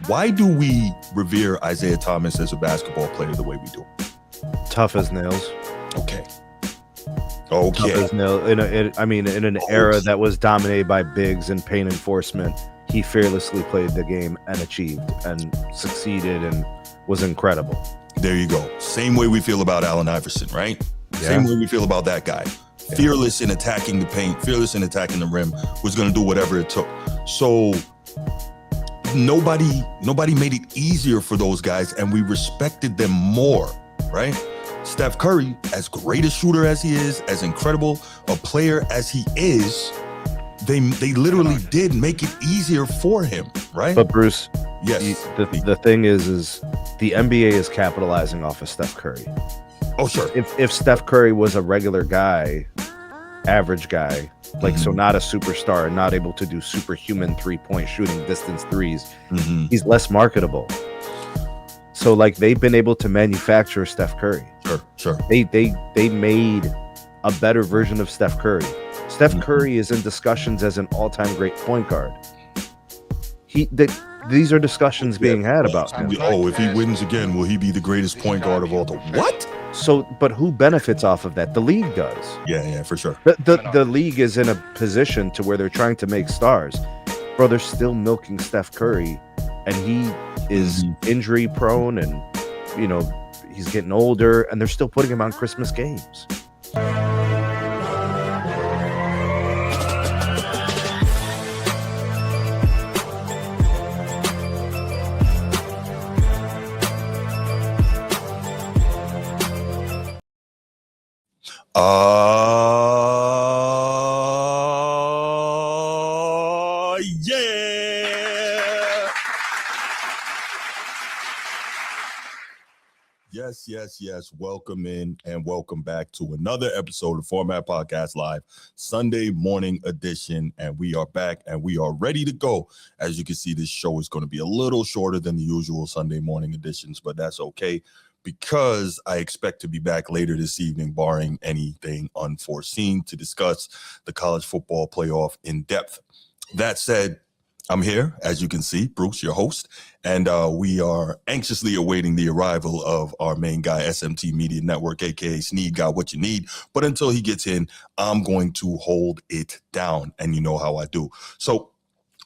Why do we revere Isaiah Thomas as a basketball player the way we do? Tough as nails. Okay. Tough as nails. In an era that was dominated by bigs and paint enforcement, he fearlessly played the game and achieved and succeeded and was incredible. There you go. Same way we feel about Allen Iverson, right? Yeah. Same way we feel about that guy. Yeah. Fearless in attacking the paint, fearless in attacking the rim, was going to do whatever it took. So nobody made it easier for those guys, and we respected them more, right? Steph Curry, as great a shooter as he is, as incredible a player as he is, they literally did make it easier for him, right? But Bruce, yes, the thing is the NBA is capitalizing off of Steph Curry. Oh, sure. If Steph Curry was a regular guy, average guy, like, so not a superstar and not able to do superhuman 3-point shooting distance threes, he's less marketable. So, like, they've been able to manufacture Steph Curry. Sure. They made a better version of Steph Curry. Steph Curry is in discussions as an all-time great point guard. These are discussions being had about him. Oh, if he wins again, will he be the greatest point guard of all time? What? So, but who benefits off of that? The league does. Yeah, for sure. The league is in a position to where they're trying to make stars. Bro, they're still milking Steph Curry, and he is injury prone, and, you know, he's getting older, and they're still putting him on Christmas games. Yeah. Yes. Welcome in and welcome back to another episode of Format Podcast Live, Sunday morning edition. And we are back and we are ready to go. As you can see, this show is going to be a little shorter than the usual Sunday morning editions, but that's okay, because I expect to be back later this evening, barring anything unforeseen, to discuss the college football playoff in depth. That said, I'm here, as you can see, Bruce, your host, and we are anxiously awaiting the arrival of our main guy, SMT Media Network, aka Sneed Got What You Need. But until he gets in, I'm going to hold it down, and you know how I do. So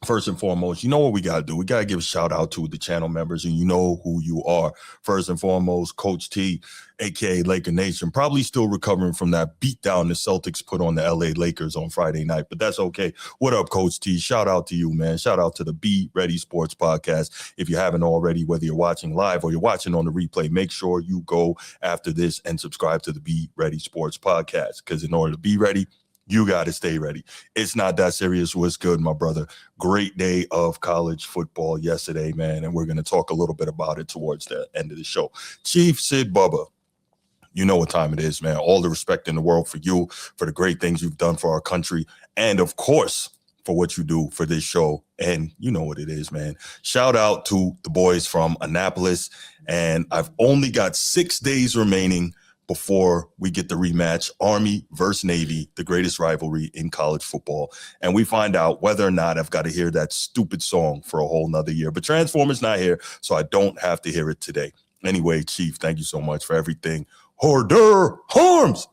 first and foremost, you know what we got to do? We got to give a shout out to the channel members, and you know who you are. First and foremost, Coach T, a.k.a. Laker Nation, probably still recovering from that beatdown the Celtics put on the L.A. Lakers on Friday night, but that's okay. What up, Coach T? Shout out to you, man. Shout out to the Be Ready Sports Podcast. If you haven't already, whether you're watching live or you're watching on the replay, make sure you go after this and subscribe to the Be Ready Sports Podcast, because in order to be ready, you got to stay ready. It's not that serious. What's good, my brother? Great day of college football yesterday, man. And we're going to talk a little bit about it towards the end of the show. Chief Sid Bubba, you know what time it is, man. All the respect in the world for you, for the great things you've done for our country, and of course, for what you do for this show. And you know what it is, man. Shout out to the boys from Annapolis. And I've only got 6 days remaining before we get the rematch, Army versus Navy, the greatest rivalry in college football. And we find out whether or not I've got to hear that stupid song for a whole nother year. But Transformers not here, so I don't have to hear it today. Anyway, Chief, thank you so much for everything. Harder Harms.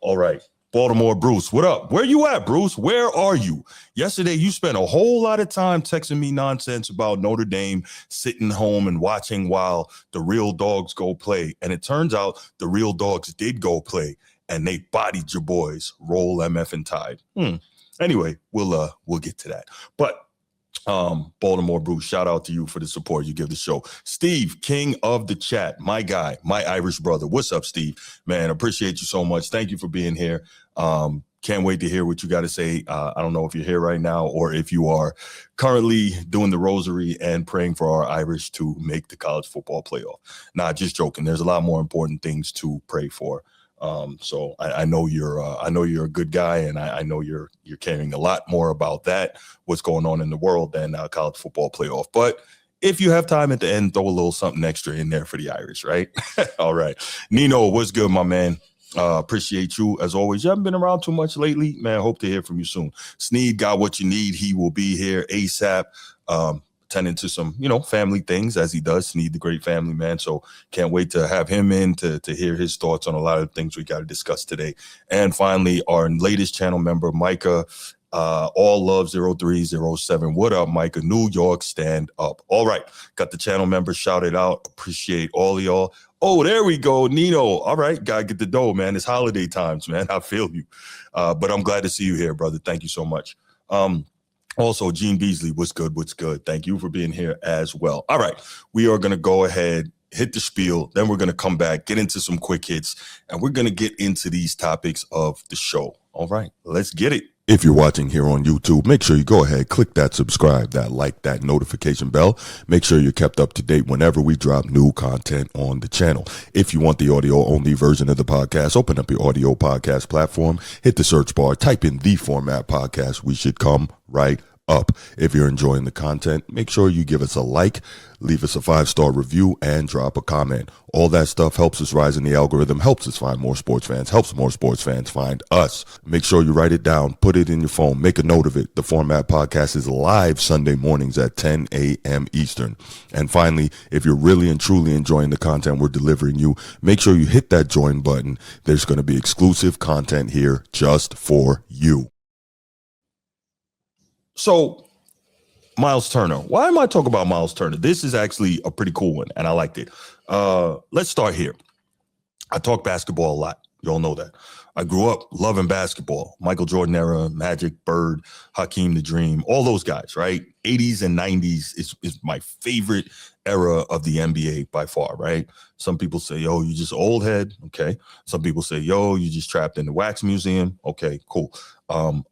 All right. Baltimore, Bruce, what up? Where you at, Bruce? Where are you? Yesterday, you spent a whole lot of time texting me nonsense about Notre Dame sitting home and watching while the real dogs go play. And it turns out the real dogs did go play, and they bodied your boys. Roll MF and Tide. Anyway, we'll get to that. But Baltimore, Bruce, shout out to you for the support you give the show. Steve, king of the chat, my guy, my Irish brother. What's up, Steve? Man, appreciate you so much. Thank you for being here. Can't wait to hear what you got to say. I don't know if you're here right now or if you are currently doing the rosary and praying for our Irish to make the college football playoff. Nah, just joking. There's a lot more important things to pray for. So I know you're a good guy, and I know you're caring a lot more about that, what's going on in the world, than college football playoff. But if you have time at the end, throw a little something extra in there for the Irish, right? All right. Nino, what's good, my man? Appreciate you as always. You haven't been around too much lately, man. Hope to hear from you soon. Sneed got what you need. He will be here ASAP. Tell tending to some, family things as he does. Need the great family, man. So can't wait to have him in to hear his thoughts on a lot of things we got to discuss today. And finally, our latest channel member, Micah, All Love 0307. What up, Micah? New York, stand up. All right. Got the channel members shouted out. Appreciate all of y'all. Oh, there we go. Nino. All right. Gotta get the dough, man. It's holiday times, man. I feel you. But I'm glad to see you here, brother. Thank you so much. Also, Gene Beasley, what's good? What's good? Thank you for being here as well. All right. We are going to go ahead, hit the spiel. Then we're going to come back, get into some quick hits, and we're going to get into these topics of the show. All right. Let's get it. If you're watching here on YouTube, make sure you go ahead, click that subscribe, that like, that notification bell. Make sure you're kept up to date whenever we drop new content on the channel. If you want the audio only version of the podcast, open up your audio podcast platform, hit the search bar, type in The Format Podcast. We should come right up. If you're enjoying the content, make sure you give us a like, leave us a 5-star review, and drop a comment. All that stuff helps us rise in the algorithm, helps us find more sports fans, helps more sports fans find us. Make sure you write it down, put it in your phone, make a note of it. The Format Podcast is live Sunday mornings at 10 a.m. Eastern. And finally, if you're really and truly enjoying the content we're delivering you, make sure you hit that join button. There's going to be exclusive content here just for you. So, Myles Turner. Why am I talking about Myles Turner? This is actually a pretty cool one, and I liked it. Let's start here. I talk basketball a lot. You all know that. I grew up loving basketball. Michael Jordan era, Magic, Bird, Hakeem the Dream, all those guys, right? 80s and 90s is my favorite era of the NBA by far, right? Some people say, yo, you just old head. Okay. Some people say, yo, you just trapped in the wax museum. Okay, cool.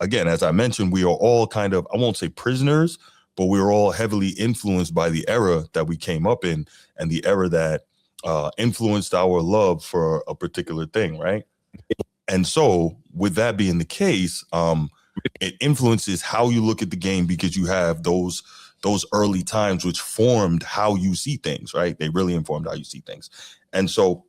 Again, as I mentioned, we are all kind of, I won't say prisoners, but we were all heavily influenced by the era that we came up in and the era that influenced our love for a particular thing, right? And so with that being the case, it influences how you look at the game because you have those early times which formed how you see things, right? They really informed how you see things. And so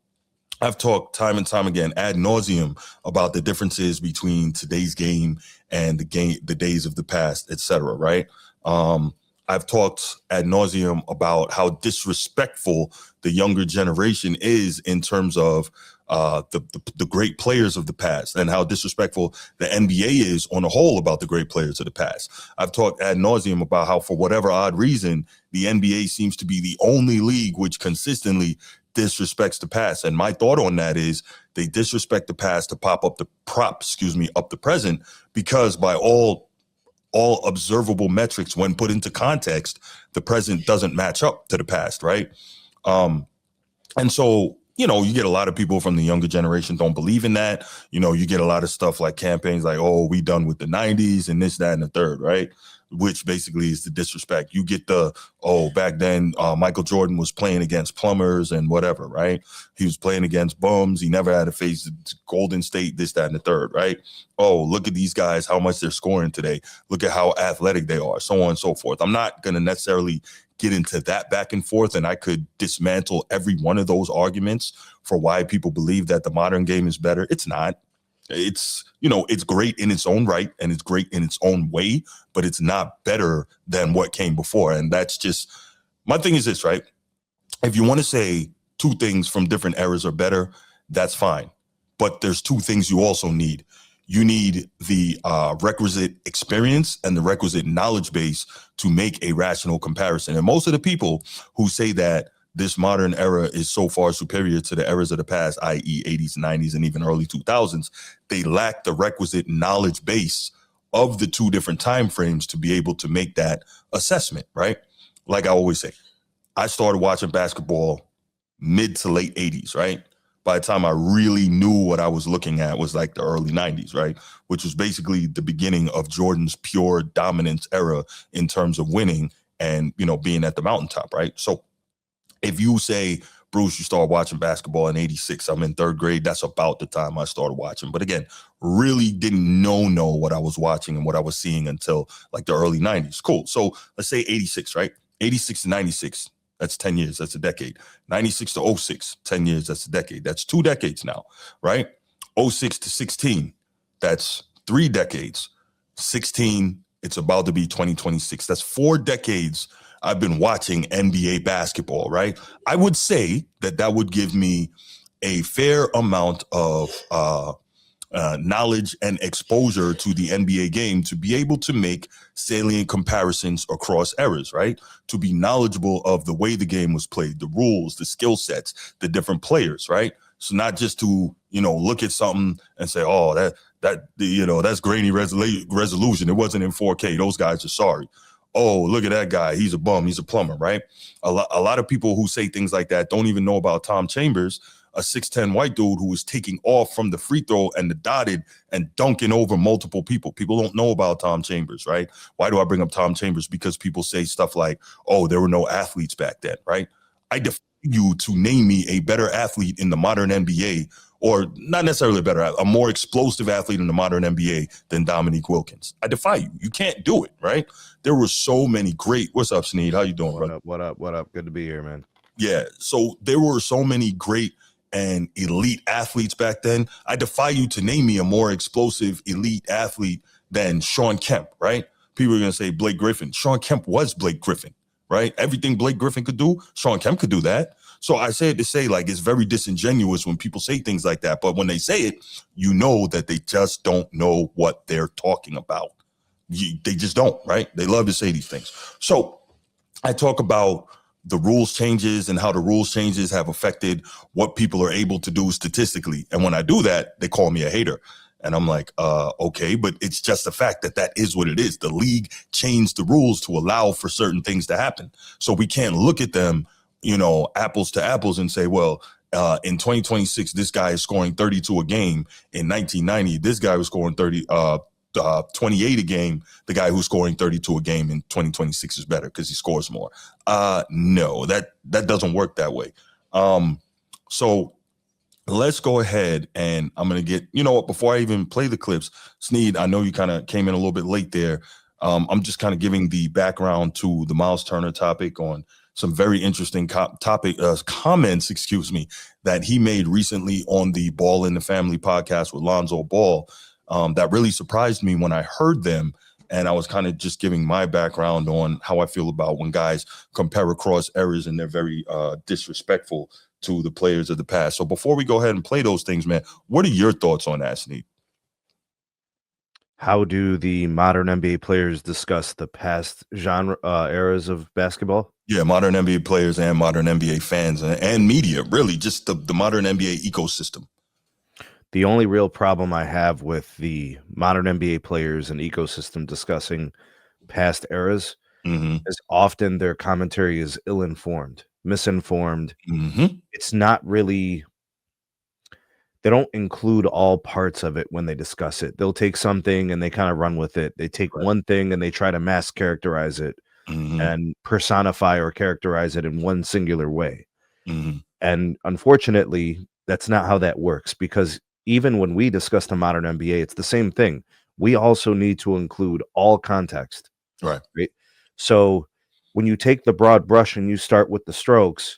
I've talked time and time again ad nauseum about the differences between today's game and the days of the past, et cetera, right? I've talked ad nauseum about how disrespectful the younger generation is in terms of the great players of the past and how disrespectful the NBA is on the whole about the great players of the past. I've talked ad nauseum about how, for whatever odd reason, the NBA seems to be the only league which consistently disrespects the past. And my thought on that is they disrespect the past to prop up the present, because by all observable metrics, when put into context, the present doesn't match up to the past, right? And so, you get a lot of people from the younger generation don't believe in that. You get a lot of stuff like campaigns like, oh, we done with the 90s and this, that, and the third, right? Which basically is the disrespect. You get back then, Michael Jordan was playing against plumbers and whatever, right? He was playing against bums. He never had to face Golden State, this, that, and the third, right? Oh, look at these guys, how much they're scoring today. Look at how athletic they are, so on and so forth. I'm not going to necessarily get into that back and forth, and I could dismantle every one of those arguments for why people believe that the modern game is better. It's not. It's great in its own right and it's great in its own way, but it's not better than what came before. And that's just, my thing is this, right? If you want to say two things from different eras are better, that's fine. But there's two things you also need. You need the requisite experience and the requisite knowledge base to make a rational comparison. And most of the people who say that this modern era is so far superior to the eras of the past, i.e. 80s, 90s, and even early 2000s, they lack the requisite knowledge base of the two different time frames to be able to make that assessment, right? Like I always say, I started watching basketball mid to late 80s, right? By the time I really knew what I was looking at was like the early 90s, right? Which was basically the beginning of Jordan's pure dominance era in terms of winning and, being at the mountaintop, right? So if you say, Bruce, you started watching basketball in 86, I'm in third grade, that's about the time I started watching. But again, really didn't know what I was watching and what I was seeing until like the early 90s. Cool. So let's say 86, right? 86 to 96, that's 10 years. That's a decade. 96 to 06, 10 years. That's a decade. That's 2 decades now, right? 06 to 16, that's 3 decades. 16, it's about to be 2026. That's 4 decades I've been watching NBA basketball, right? I would say that would give me a fair amount of knowledge and exposure to the NBA game to be able to make salient comparisons across eras, right? To be knowledgeable of the way the game was played, the rules, the skill sets, the different players, right? So not just to, look at something and say, oh, that's grainy resolution. It wasn't in 4K. Those guys are sorry. Oh, look at that guy. He's a bum. He's a plumber, right? A lot of people who say things like that don't even know about Tom Chambers, a 6'10" white dude who was taking off from the free throw and the dotted and dunking over multiple people. People don't know about Tom Chambers, right? Why do I bring up Tom Chambers? Because people say stuff like, oh, there were no athletes back then, right? I defy you to name me a better athlete in the modern NBA, or not necessarily a more explosive athlete in the modern NBA than Dominique Wilkins. I defy you. You can't do it, right? There were so many great. What's up, Sneed? How you doing, brother? What up? Good to be here, man. Yeah. So there were so many great and elite athletes back then. I defy you to name me a more explosive elite athlete than Shawn Kemp, right? People are going to say Blake Griffin. Shawn Kemp was Blake Griffin, right? Everything Blake Griffin could do, Shawn Kemp could do that. So I say it to say, like, it's very disingenuous when people say things like that. But when they say it, you know that they just don't know what they're talking about. They just don't, right? They love to say these things. So I talk about the rules changes and how the rules changes have affected what people are able to do statistically. And when I do that, they call me a hater. And I'm like, okay, but it's just the fact that is what it is. The league changed the rules to allow for certain things to happen. So we can't look at them, apples to apples and say, well, in 2026, this guy is scoring 32 a game. In 1990, this guy was scoring 28 a game. The guy who's scoring 32 a game in 2026 is better because he scores more. No, that doesn't work that way. So let's go ahead and I'm going to get, before I even play the clips, Sneed, I know you kind of came in a little bit late there. I'm just kind of giving the background to the Myles Turner topic on some very interesting comments, that he made recently on the Ball in the Family podcast with Lonzo Ball. That really surprised me when I heard them. And I was kind of just giving my background on how I feel about when guys compare across eras and they're very disrespectful to the players of the past. So before we go ahead and play those things, man, what are your thoughts on that, Sneed? How do the modern NBA players discuss the past genre eras of basketball? Yeah, modern NBA players and modern NBA fans and media, really, just the modern NBA ecosystem. The only real problem I have with the modern NBA players and ecosystem discussing past eras is often their commentary is ill-informed, misinformed. It's not really, they don't include all parts of it when they discuss it. They'll take something and they kind of run with it. They take one thing and they try to mass characterize it and personify or characterize it in one singular way. And unfortunately, that's not how that works, because even when we discuss the modern NBA, it's the same thing. We also need to include all context. Right. So when you take the broad brush and you start with the strokes,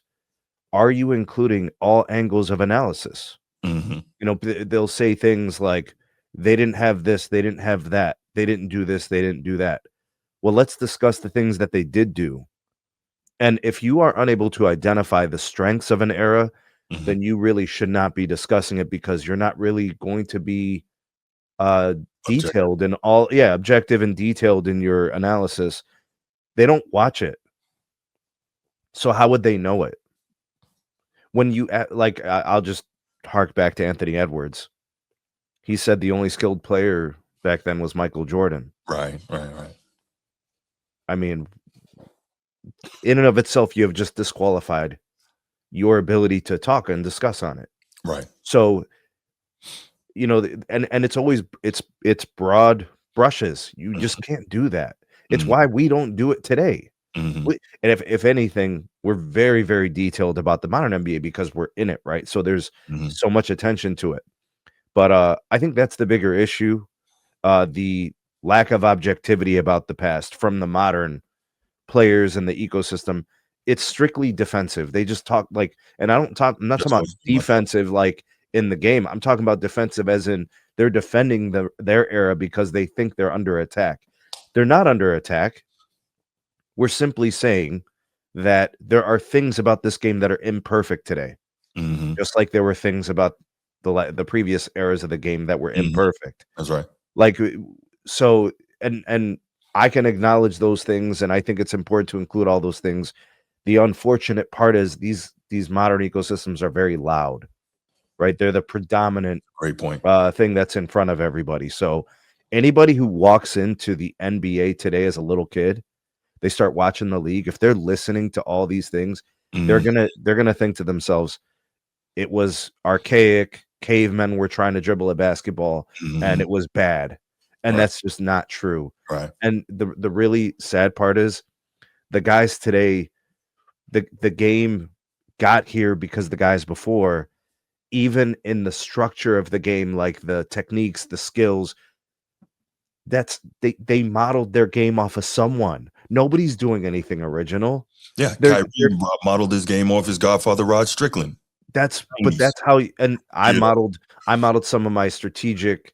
are you including all angles of analysis? They'll say things like, they didn't have this, they didn't have that, they didn't do this, they didn't do that. Well, let's discuss the things that they did do. And if you are unable to identify the strengths of an era, then you really should not be discussing it, because you're not really going to be detailed in objective and detailed in your analysis. They don't watch it. So how would they know it? When you I'll just hark back to Anthony Edwards. He said the only skilled player back then was Michael Jordan. Right. I mean, in and of itself, you have just disqualified your ability to talk and discuss on it. Right. So, and it's always, it's broad brushes. You just can't do that. It's why we don't do it today. And if anything, we're very, very detailed about the modern NBA because we're in it, right? So there's so much attention to it. But I think that's the bigger issue. The lack of objectivity about the past from the modern players and the ecosystem. It's strictly defensive. They just talk and I'm not talking about defensive like in the game. I'm talking about defensive as in they're defending their era because they think they're under attack. They're not under attack. We're simply saying that there are things about this game that are imperfect today, just like there were things about the previous eras of the game that were imperfect. That's right. Like, so, and I can acknowledge those things, and I think it's important to include all those things. The unfortunate part is these modern ecosystems are very loud, right? They're the predominant Great point. thing that's in front of everybody. So anybody who walks into the NBA today as a little kid, they start watching the league. If they're listening to all these things, they're gonna think to themselves, it was archaic. Cavemen were trying to dribble a basketball, and it was bad. And Right. that's just not true. Right. And the really sad part is the guys today, the game got here because the guys before, even in the structure of the game, like the techniques, the skills, they modeled their game off of someone. Nobody's doing anything original. Yeah, They're modeled his game off his godfather Rod Strickland. but that's how and I Yeah. modeled some of my strategic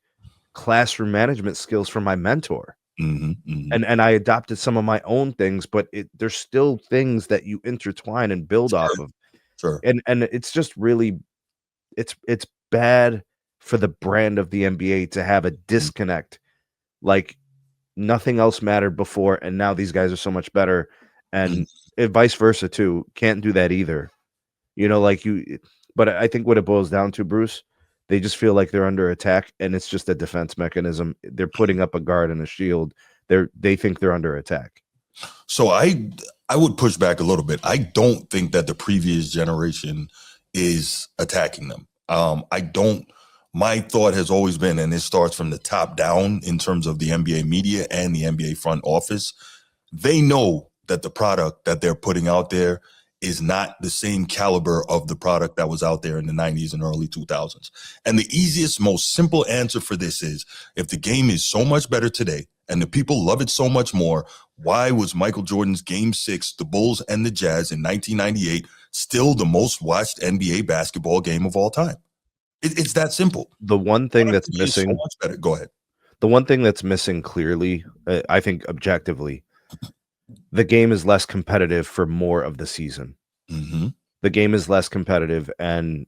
classroom management skills from my mentor. And I adopted some of my own things, but there's still things that you intertwine and build off of. Sure. And it's just really it's bad for the brand of the NBA to have a disconnect. Like nothing else mattered before, and now these guys are so much better, and vice versa too. Can't do that either. You know, like but I think what it boils down to, Bruce, they just feel like they're under attack, and it's just a defense mechanism. They're putting up a guard and a shield. They think they're under attack. So I would push back a little bit. I don't think that the previous generation is attacking them. I don't. My thought has always been, and it starts from the top down in terms of the NBA media and the NBA front office, they know that the product that they're putting out there is not the same caliber of the product that was out there in the 90s and early 2000s. And the easiest, most simple answer for this is, if the game is so much better today and the people love it so much more, why was Michael Jordan's Game 6, the Bulls and the Jazz in 1998, still the most watched NBA basketball game of all time? It's that simple. The one thing that's missing, so much better. Go ahead. The one thing that's missing clearly, I think objectively, the game is less competitive for more of the season. The game is less competitive, and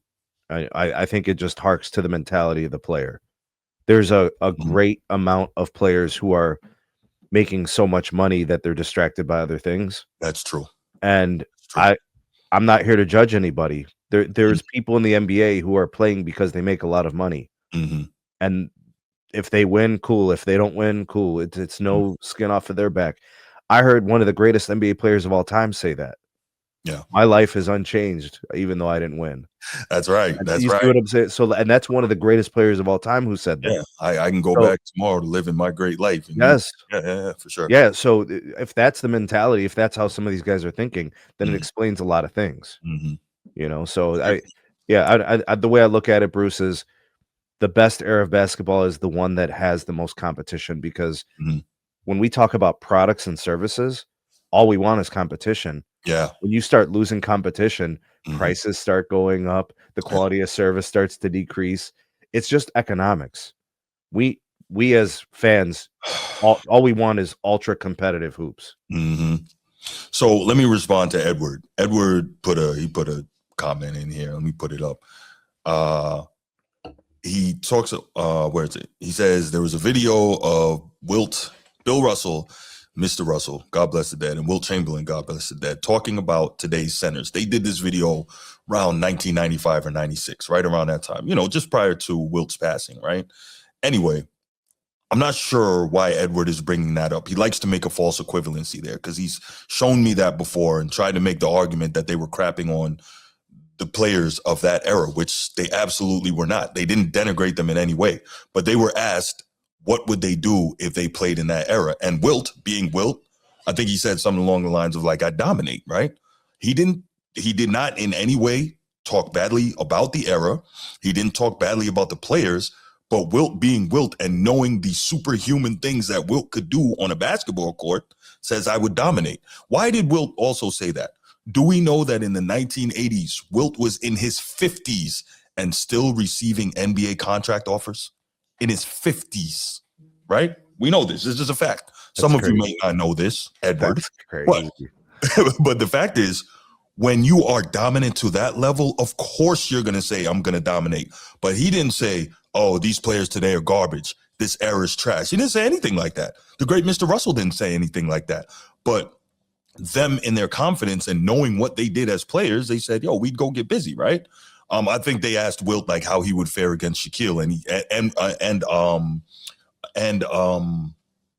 I think it just harks to the mentality of the player. There's a great amount of players who are making so much money that they're distracted by other things. That's true. And I'm not here to judge anybody. There's people in the NBA who are playing because they make a lot of money. And if they win, cool. If they don't win, cool. It's no skin off of their back. I heard one of the greatest NBA players of all time say that. Yeah. My life is unchanged, even though I didn't win. That's right. That's you right. See what I'm saying? So, and that's one of the greatest players of all time who said that. Yeah, I can go back tomorrow to live in my great life. Yes. Yeah, for sure. Yeah. So if that's the mentality, if that's how some of these guys are thinking, then it explains a lot of things. You know, so I the way I look at it, Bruce, is the best era of basketball is the one that has the most competition, because when we talk about products and services, all we want is competition. Yeah. When you start losing competition, prices start going up, the quality of service starts to decrease. It's just economics. We as fans, all we want is ultra competitive hoops. So let me respond to Edward. Edward put a comment in here. Let me put it up. He talks, where is it? He says there was a video of Bill Russell, Mr. Russell, God bless the dead, and Wilt Chamberlain, God bless the dead, talking about today's centers. They did this video around 1995 or 96, right around that time, just prior to Wilt's passing, right? Anyway, I'm not sure why Edward is bringing that up. He likes to make a false equivalency there because he's shown me that before and tried to make the argument that they were crapping on the players of that era, which they absolutely were not. They didn't denigrate them in any way, but they were asked, what would they do if they played in that era? And Wilt, being Wilt, I think he said something along the lines of like, I dominate, right? He did not in any way talk badly about the era. He didn't talk badly about the players, but Wilt being Wilt and knowing the superhuman things that Wilt could do on a basketball court says, I would dominate. Why did Wilt also say that? Do we know that in the 1980s, Wilt was in his 50s and still receiving NBA contract offers? In his 50s, right? We know this. This is a fact. Some of you may not know this, Edward. That's crazy. But the fact is, when you are dominant to that level, of course you're going to say, I'm going to dominate. But he didn't say, oh, these players today are garbage. This era is trash. He didn't say anything like that. The great Mr. Russell didn't say anything like that. But them in their confidence and knowing what they did as players, they said, yo, we'd go get busy, right? I think they asked Wilt like how he would fare against Shaquille, and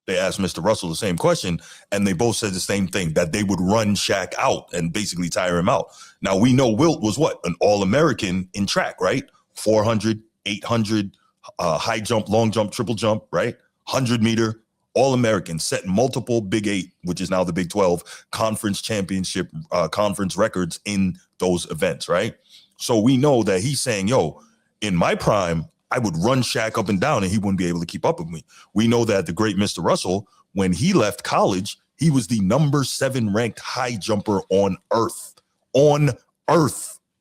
they asked Mr. Russell the same question, and they both said the same thing, that they would run Shaq out and basically tire him out. Now, we know Wilt was what? An All-American in track, right? 400, 800, high jump, long jump, triple jump, right? 100-meter, All-American, set multiple Big 8, which is now the Big 12, conference championship, conference records in those events, right? So we know that he's saying, yo, in my prime, I would run Shaq up and down and he wouldn't be able to keep up with me. We know that the great Mr. Russell, when he left college, he was the number 7 ranked high jumper on earth,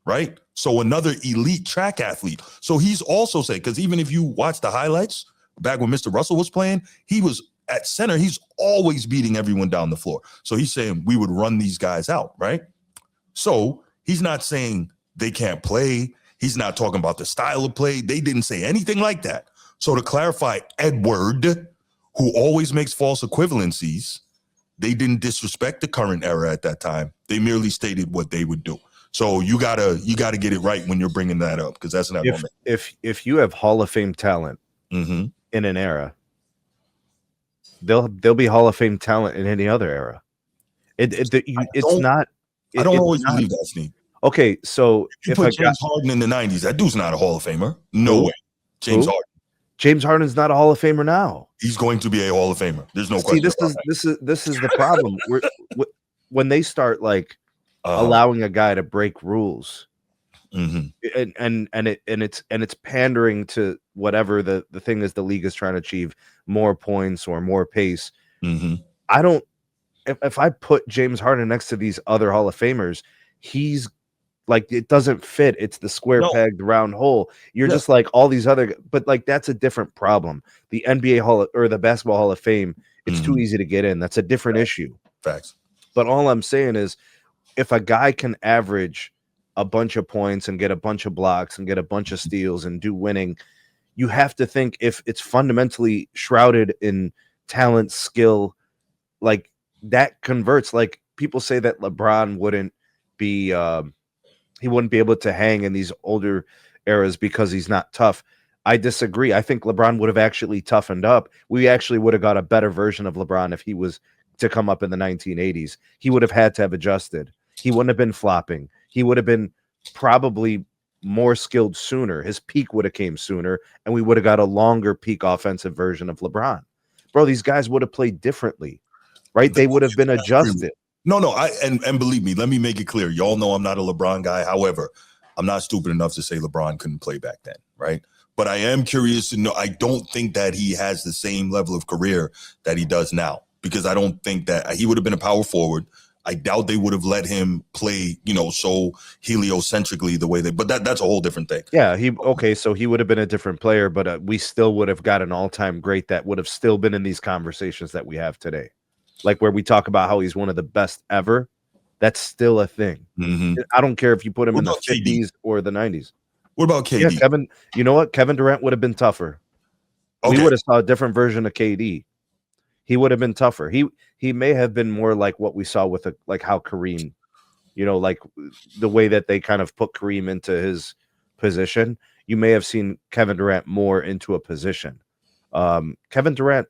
right? So another elite track athlete. So he's also saying, because even if you watch the highlights back when Mr. Russell was playing, he was at center. He's always beating everyone down the floor. So he's saying we would run these guys out, right? So he's not saying they can't play. He's not talking about the style of play. They didn't say anything like that. So to clarify, Edward, who always makes false equivalencies, they didn't disrespect the current era at that time. They merely stated what they would do. So you gotta get it right when you're bringing that up, because that's not if you have Hall of Fame talent in an era, they'll be Hall of Fame talent in any other era. I don't always believe that, Sneak. Okay, so if you put James Harden in the 90s, that dude's not a Hall of Famer. No way. James Harden. James Harden's not a Hall of Famer now. He's going to be a Hall of Famer. There's no question. This is the problem. When they start like allowing a guy to break rules, and it's pandering to whatever the thing is the league is trying to achieve, more points or more pace. I don't. If I put James Harden next to these other Hall of Famers, he's like, it doesn't fit. It's the square peg, the round hole. You're just like all these other, but like that's a different problem. The NBA or the Basketball Hall of Fame, it's too easy to get in. That's a different issue. Facts. But all I'm saying is, if a guy can average a bunch of points and get a bunch of blocks and get a bunch of steals and do winning, you have to think if it's fundamentally shrouded in talent, skill, like that converts. Like people say that LeBron wouldn't be he wouldn't be able to hang in these older eras because he's not tough. I disagree. I think LeBron would have actually toughened up. We actually would have got a better version of LeBron if he was to come up in the 1980s. He would have had to have adjusted. He wouldn't have been flopping. He would have been probably more skilled sooner. His peak would have came sooner, and we would have got a longer peak offensive version of LeBron. Bro, these guys would have played differently, right? They would have been adjusted. No, and believe me, let me make it clear. Y'all know I'm not a LeBron guy. However, I'm not stupid enough to say LeBron couldn't play back then, right? But I am curious to know. I don't think that he has the same level of career that he does now, because I don't think that he would have been a power forward. I doubt they would have let him play, so heliocentrically the way but that's a whole different thing. Yeah, so he would have been a different player, but we still would have got an all-time great that would have still been in these conversations that we have today. Like where we talk about how he's one of the best ever, that's still a thing. I don't care if you put him in the 50s or the 90s. What about KD? Yeah, Kevin, you know what? Kevin Durant would have been tougher. Okay. We would have saw a different version of KD. He would have been tougher. He may have been more like what we saw with like how Kareem, like the way that they kind of put Kareem into his position. You may have seen Kevin Durant more into a position. Kevin Durant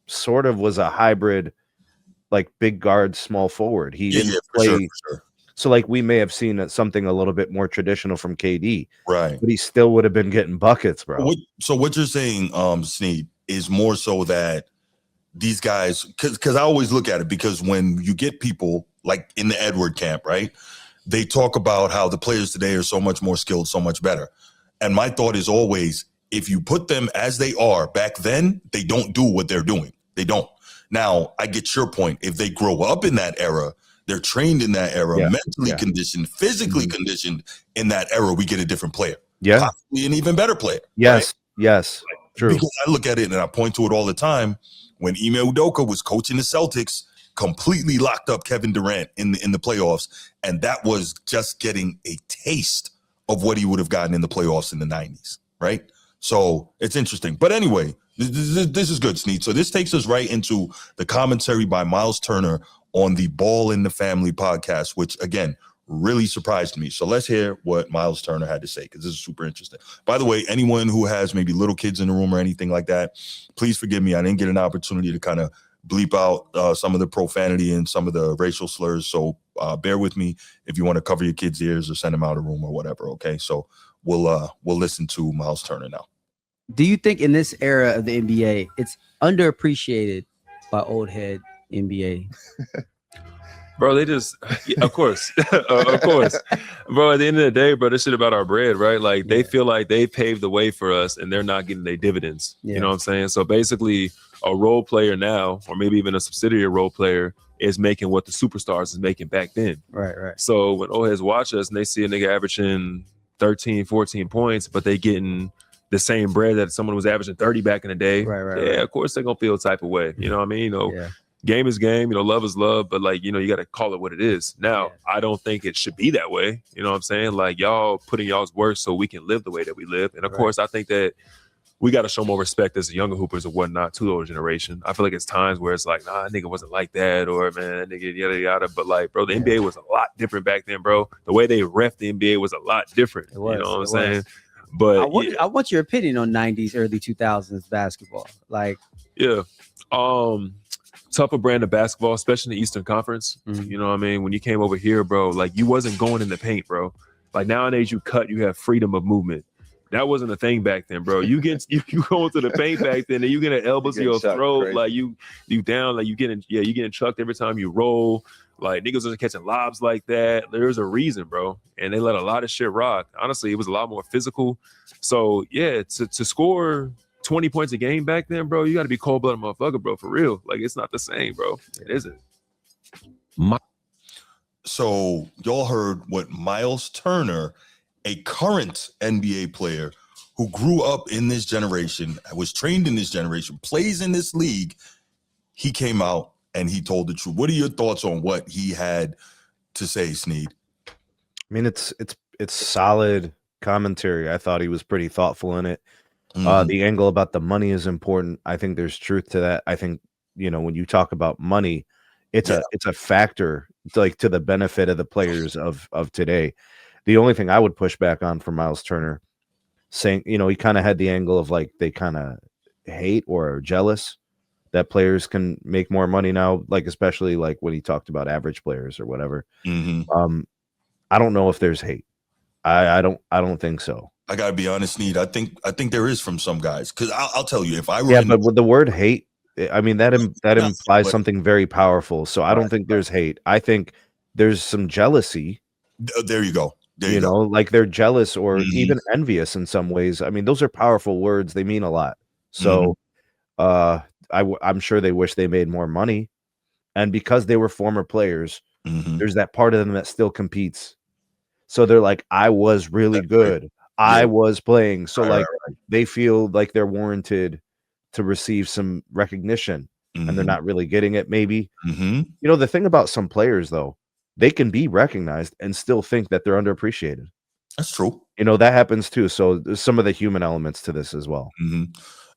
sort of was a hybrid, like big guard, small forward. He didn't play. For sure. So like we may have seen something a little bit more traditional from KD, right? But he still would have been getting buckets, bro. So what you're saying, Sneed, is more so that these guys, because I always look at it, because when you get people like in the Edward camp, right? They talk about how the players today are so much more skilled, so much better. And my thought is always, if you put them as they are back then, they don't do what they're doing. They don't. Now, I get your point. If they grow up in that era, they're trained in that era, mentally conditioned, physically conditioned in that era, we get a different player. Yeah. Possibly an even better player. Yes. Right? Yes. True. Because I look at it and I point to it all the time. when Ime Udoka was coaching the Celtics, completely locked up Kevin Durant in the playoffs, and that was just getting a taste of what he would have gotten in the playoffs in the 90s, right? So it's interesting. But anyway, this is good, Sneed. So this takes us right into the commentary by Myles Turner on the Ball in the Family podcast, which, again, really surprised me. So let's hear what Myles Turner had to say, because this is super interesting. By the way, anyone who has maybe little kids in the room or anything like that, please forgive me. I didn't get an opportunity to kind of bleep out some of the profanity and some of the racial slurs. So bear with me if you want to cover your kids' ears or send them out of the room or whatever. Okay, so we'll listen to Myles Turner now. Do you think in this era of the NBA, it's underappreciated by old head NBA? Bro, they just, of course, of course, bro. At the end of the day, bro, this shit about our bread, right? Like they feel like they paved the way for us, and they're not getting their dividends. Yeah. You know what I'm saying? So basically, a role player now, or maybe even a subsidiary role player, is making what the superstars is making back then. Right. So when old heads watch us and they see a nigga averaging 13, 14 points, but they getting the same bread that someone was averaging 30 back in the day, right. Of course they're gonna feel a type of way. You know what I mean? Game is game, love is love, but like, you got to call it what it is. Now, I don't think it should be that way. You know what I'm saying? Like y'all putting y'all's work so we can live the way that we live. And of course, I think that we got to show more respect as the younger hoopers or whatnot to the older generation. I feel like it's times where it's like, nah, nigga wasn't like that, or man, nigga, yada, yada. But like, bro, the NBA was a lot different back then, bro. The way they ref the NBA was a lot different. You know what I'm saying? But I want your opinion on 90s, early 2000s basketball. Like, tougher brand of basketball, especially in the Eastern Conference. Mm-hmm. You know what I mean? When you came over here, bro, like you wasn't going in the paint, bro. Like nowadays you have freedom of movement. That wasn't a thing back then, bro. You go into the paint back then and you get an elbow to your throat, crazy. Like you down, like you getting chucked every time you roll. Like niggas wasn't catching lobs like that. There's a reason, bro. And they let a lot of shit rock. Honestly, it was a lot more physical. So yeah, to score 20 points a game back then, bro, you got to be cold-blooded motherfucker, bro, for real. Like, it's not the same, bro. It isn't. So y'all heard what Myles Turner, a current NBA player who grew up in this generation, was trained in this generation, plays in this league, he came out and he told the truth. What are your thoughts on what he had to say, Sneed? I mean, it's solid commentary. I thought he was pretty thoughtful in it. The angle about the money is important. I think there's truth to that. I think, when you talk about money, it's a factor to the benefit of the players of today. The only thing I would push back on for Myles Turner, saying, he kind of had the angle of like they kind of hate or are jealous that players can make more money now, like especially like when he talked about average players or whatever. I don't know if there's hate. I don't think so. I gotta be honest, Sneed. I think there is from some guys, because I'll tell you, if I were but with the word hate, I mean that implies something very powerful. So I don't think there's hate. I think there's some jealousy. There you go. Like they're jealous or even envious in some ways. I mean, those are powerful words. They mean a lot. So I'm sure they wish they made more money, and because they were former players, there's that part of them that still competes. So they're like, I was really good. I was playing. So they feel like they're warranted to receive some recognition, and they're not really getting it maybe. The thing about some players, though, they can be recognized and still think that they're underappreciated. That's true. That happens too. So there's some of the human elements to this as well.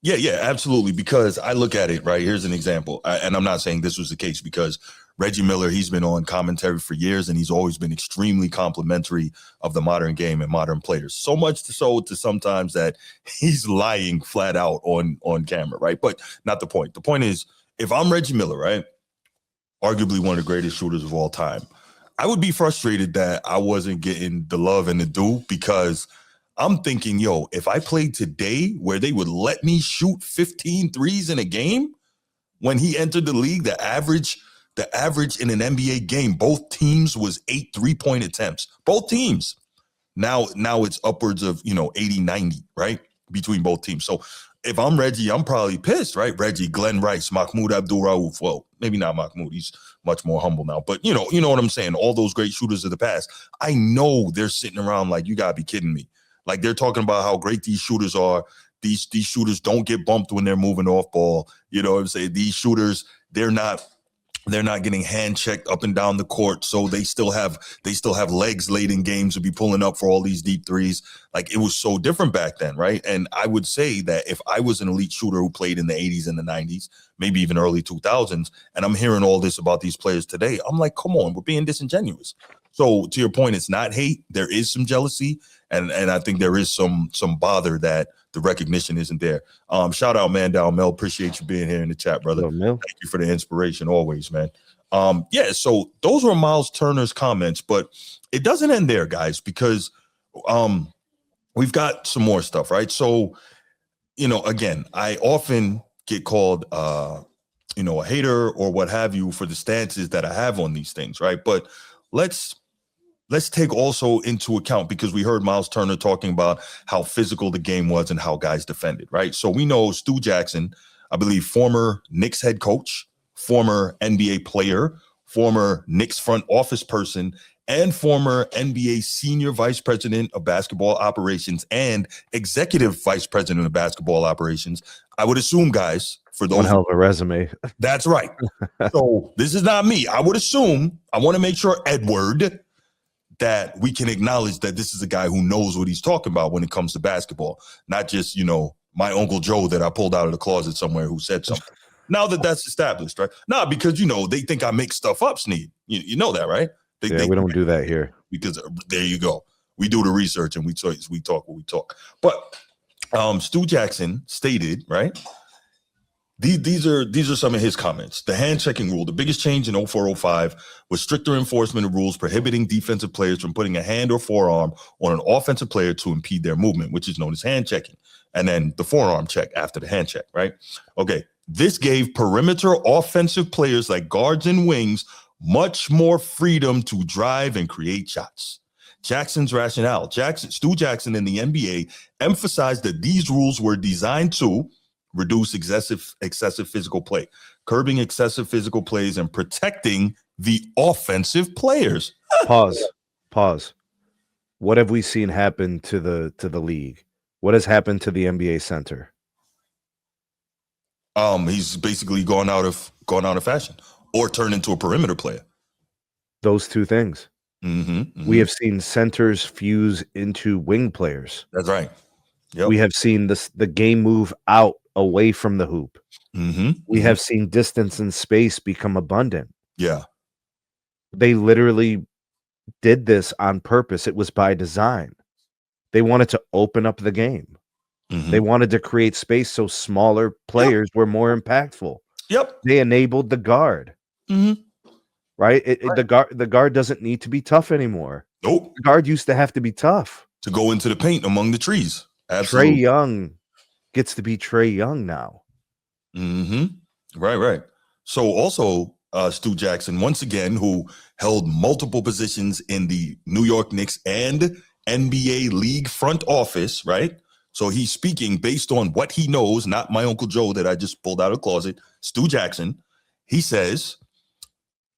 Yeah, absolutely. Because I look at it, right? Here's an example. And I'm not saying this was the case, because Reggie Miller, he's been on commentary for years, and he's always been extremely complimentary of the modern game and modern players. So much so to sometimes that he's lying flat out on camera, right? But not the point. The point is, if I'm Reggie Miller, right, arguably one of the greatest shooters of all time, I would be frustrated that I wasn't getting the love and the due, because I'm thinking, if I played today where they would let me shoot 15 threes in a game, when he entered the league, the average in an NBA game, both teams was 8 3-point attempts. Both teams. Now it's upwards of, 80, 90, right? Between both teams. So if I'm Reggie, I'm probably pissed, right? Reggie, Glenn Rice, Mahmoud Abdul-Rauf. Well, maybe not Mahmoud. He's much more humble now. But you know what I'm saying? All those great shooters of the past. I know they're sitting around like, you gotta be kidding me. Like, they're talking about how great these shooters are. these shooters don't get bumped when they're moving off ball. You know what I'm saying? These shooters, they're not getting hand checked up and down the court, so they still have legs late in games to be pulling up for all these deep threes. Like, it was so different back then, right? And I would say that if I was an elite shooter who played in the 80s and the 90s, maybe even early 2000s, and I'm hearing all this about these players today, I'm like, come on, we're being disingenuous. So to your point, it's not hate. There is some jealousy, and I think there is some bother that the recognition isn't there. Shout out, man, down Mel. Appreciate you being here in the chat, brother. Thank you for the inspiration always, man. Yeah, so those were Myles Turner's comments, but it doesn't end there, guys, because we've got some more stuff, right? So, you know, again, I often get called a hater or what have you for the stances that I have on these things, right? But let's take also into account, because we heard Myles Turner talking about how physical the game was and how guys defended, right? So we know Stu Jackson, I believe former Knicks head coach, former NBA player, former Knicks front office person, and former NBA senior vice president of basketball operations and executive vice president of basketball operations. I would assume, guys, for those— one hell of a resume. That's right. So this is not me. I would assume, I want to make sure, Edward, that we can acknowledge that this is a guy who knows what he's talking about when it comes to basketball, not just, my Uncle Joe that I pulled out of the closet somewhere who said something. Now that that's established, right? Nah, because, they think I make stuff up, Sneed. You know that, right? We don't do that here. Because there you go. We do the research and we talk what we talk. But Stu Jackson stated, right? These are some of his comments. The hand checking rule, the biggest change in 04-05 was stricter enforcement of rules prohibiting defensive players from putting a hand or forearm on an offensive player to impede their movement, which is known as hand checking. And then the forearm check after the hand check, right? Okay. This gave perimeter offensive players like guards and wings much more freedom to drive and create shots. Jackson's rationale. Stu Jackson in the NBA emphasized that these rules were designed to reduce excessive physical play, curbing excessive physical plays, and protecting the offensive players. Pause. What have we seen happen to the league? What has happened to the NBA center? He's basically gone out of fashion or turned into a perimeter player. Those two things. Mm-hmm. We have seen centers fuse into wing players. That's right. Yep. We have seen the game move out away from the hoop. Mm-hmm. We have seen distance and space become abundant. Yeah. They literally did this on purpose. It was by design. They wanted to open up the game. Mm-hmm. They wanted to create space so smaller players were more impactful. Yep. They enabled the guard. Mm-hmm. Right? The guard doesn't need to be tough anymore. Nope. The guard used to have to be tough to go into the paint among the trees. Absolutely. Trae Young gets to be Trae Young now. Mm-hmm. Right. So also Stu Jackson, once again, who held multiple positions in the New York Knicks and NBA league front office, right? So he's speaking based on what he knows, not my Uncle Joe that I just pulled out of the closet. Stu Jackson, he says,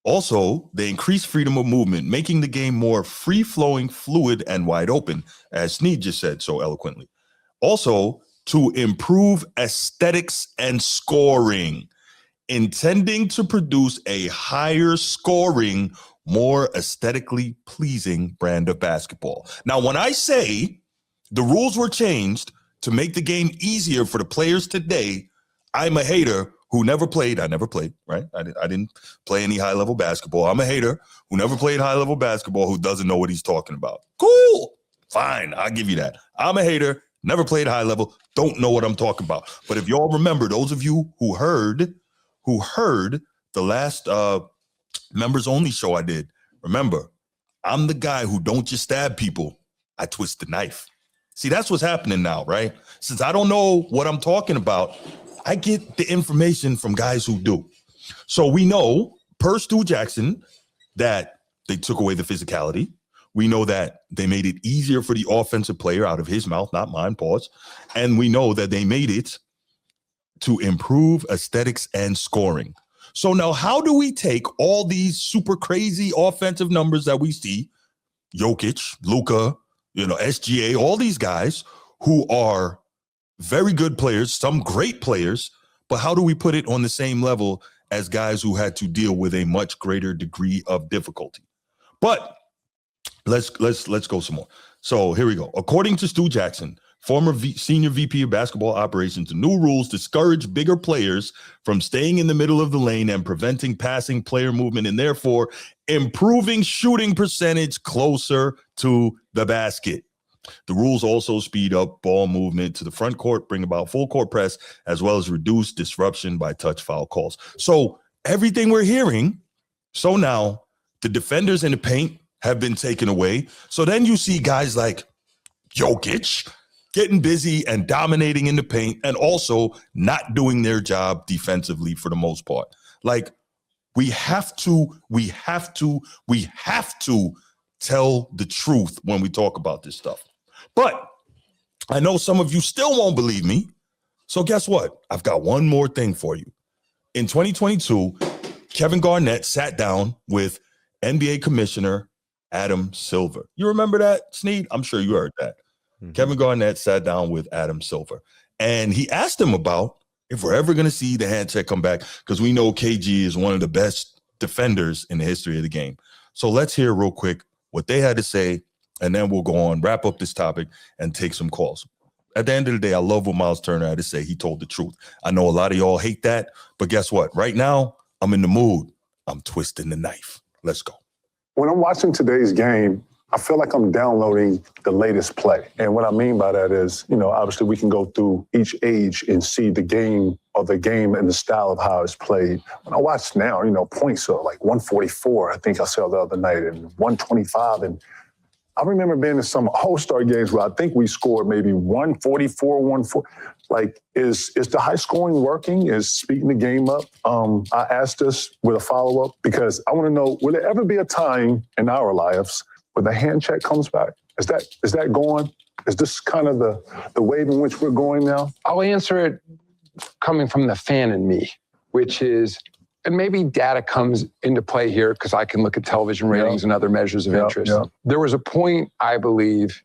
also, they increase freedom of movement, making the game more free-flowing, fluid, and wide open, as Snead just said so eloquently. Also, to improve aesthetics and scoring, intending to produce a higher scoring, more aesthetically pleasing brand of basketball. Now, when I say the rules were changed to make the game easier for the players today, I'm a hater who never played. I never played, right? I didn't play any high-level basketball. I'm a hater who never played high-level basketball, who doesn't know what he's talking about. Cool. Fine. I'll give you that. I'm a hater, never played high level, don't know what I'm talking about. But if y'all remember, those of you who heard the last members only show I did, remember, I'm the guy who don't just stab people, I twist the knife. See, that's what's happening now, right? Since I don't know what I'm talking about, I get the information from guys who do. So we know, per Stu Jackson, that they took away the physicality. We know that they made it easier for the offensive player, out of his mouth, not mine, pause. And we know that they made it to improve aesthetics and scoring. So now how do we take all these super crazy offensive numbers that we see, Jokic, Luka, SGA, all these guys who are very good players, some great players, but how do we put it on the same level as guys who had to deal with a much greater degree of difficulty? But let's go some more. So here we go. According to Stu Jackson, former senior VP of basketball operations, the new rules discourage bigger players from staying in the middle of the lane and preventing passing player movement, and therefore improving shooting percentage closer to the basket. The rules also speed up ball movement to the front court, bring about full court press, as well as reduce disruption by touch foul calls. So everything we're hearing, so now the defenders in the paint have been taken away. So then you see guys like Jokic getting busy and dominating in the paint and also not doing their job defensively for the most part. Like, we have to tell the truth when we talk about this stuff. But I know some of you still won't believe me. So guess what? I've got one more thing for you. In 2022, Kevin Garnett sat down with NBA Commissioner Adam Silver. You remember that, Snead? I'm sure you heard that. Mm-hmm. Kevin Garnett sat down with Adam Silver, and he asked him about if we're ever going to see the hand check come back, because we know KG is one of the best defenders in the history of the game. So let's hear real quick what they had to say, and then we'll go on, wrap up this topic, and take some calls. At the end of the day, I love what Myles Turner had to say. He told the truth. I know a lot of y'all hate that, but guess what? Right now, I'm in the mood. I'm twisting the knife. Let's go. When I'm watching today's game, I feel like I'm downloading the latest play. And what I mean by that is, obviously we can go through each age and see the game and the style of how it's played. When I watch now, points are like 144, I think I saw the other night, and 125. And I remember being in some All-Star games where I think we scored maybe 144, 140. Like, is the high scoring working? Is speeding the game up? I asked this with a follow-up because I want to know, will there ever be a time in our lives where the hand check comes back? Is that going? Is this kind of the wave in which we're going now? I'll answer it coming from the fan in me, which is, and maybe data comes into play here because I can look at television ratings and other measures of interest. There was a point, I believe,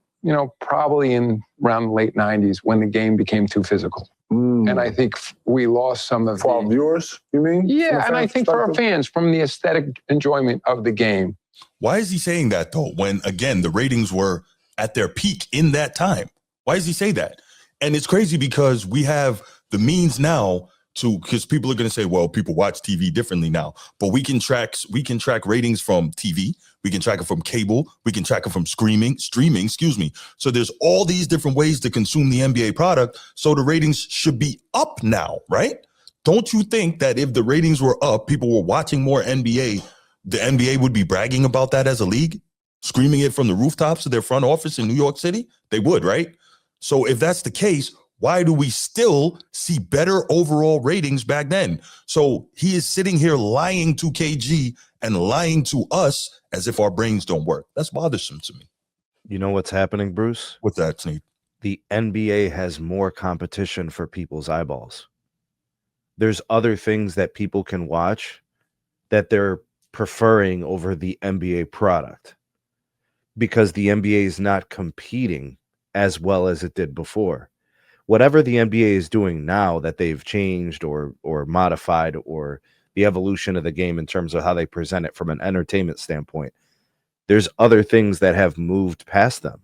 probably in around the late 90s when the game became too physical. And I think we lost some of our viewers, you mean? Yeah, and I think for our fans, from the aesthetic enjoyment of the game. Why is he saying that, though, when, again, the ratings were at their peak in that time? Why does he say that? And it's crazy because we have the means now because people are going to say, well, people watch TV differently now, but we can track ratings from TV. We can track it from cable. We can track it from streaming, So there's all these different ways to consume the NBA product. So the ratings should be up now, right? Don't you think that if the ratings were up, people were watching more NBA, the NBA would be bragging about that as a league, screaming it from the rooftops of their front office in New York City? They would, right? So if that's the case, why do we still see better overall ratings back then? So he is sitting here lying to KG and lying to us as if our brains don't work. That's bothersome to me. You know what's happening, Bruce? What's that, Sneak? The NBA has more competition for people's eyeballs. There's other things that people can watch that they're preferring over the NBA product because the NBA is not competing as well as it did before. Whatever the NBA is doing now that they've changed or modified, or the evolution of the game in terms of how they present it from an entertainment standpoint, there's other things that have moved past them.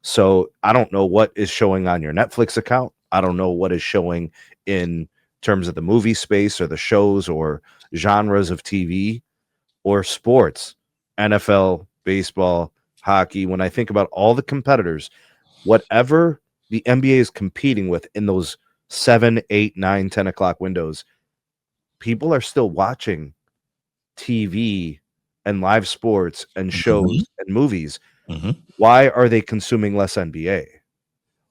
So I don't know what is showing on your Netflix account. I don't know what is showing in terms of the movie space or the shows or genres of TV or sports, NFL, baseball, hockey. When I think about all the competitors, whatever the NBA is competing with in those 7, 8, 9, 10 o'clock windows, people are still watching TV and live sports and shows and movies. Why are they consuming less NBA?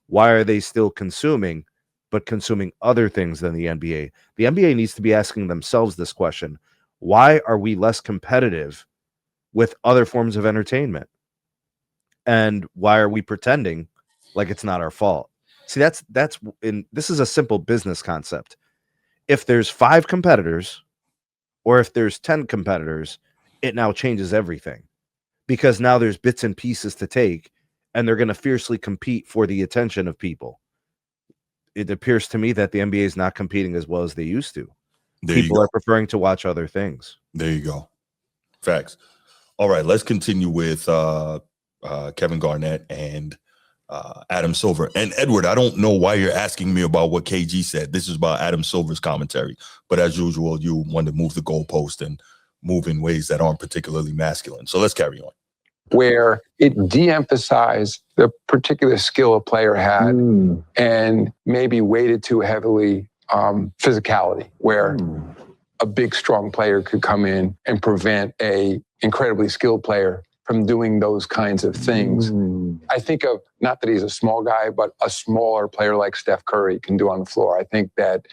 Why are they still consuming, but consuming other things than the NBA? The NBA needs to be asking themselves this question. Why are we less competitive with other forms of entertainment? And why are we pretending like it's not our fault? See, this is a simple business concept. If there's 5 competitors or if there's 10 competitors, it now changes everything because now there's bits and pieces to take and they're going to fiercely compete for the attention of people. it appears to me that the NBA is not competing as well as they used to. There People are preferring to watch other things. There you go. Facts. All right, let's continue with Kevin Garnett and Adam Silver. And Edward, I don't know why you're asking me about what KG said. This is about Adam Silver's commentary. But as usual, you want to move the goalpost and move in ways that aren't particularly masculine. So let's carry on. Where it de-emphasized the particular skill a player had and maybe weighted too heavily physicality, where a big, strong player could come in and prevent a incredibly skilled player from doing those kinds of things. I think of, not that he's a small guy, but a smaller player like Steph Curry can do on the floor. I think that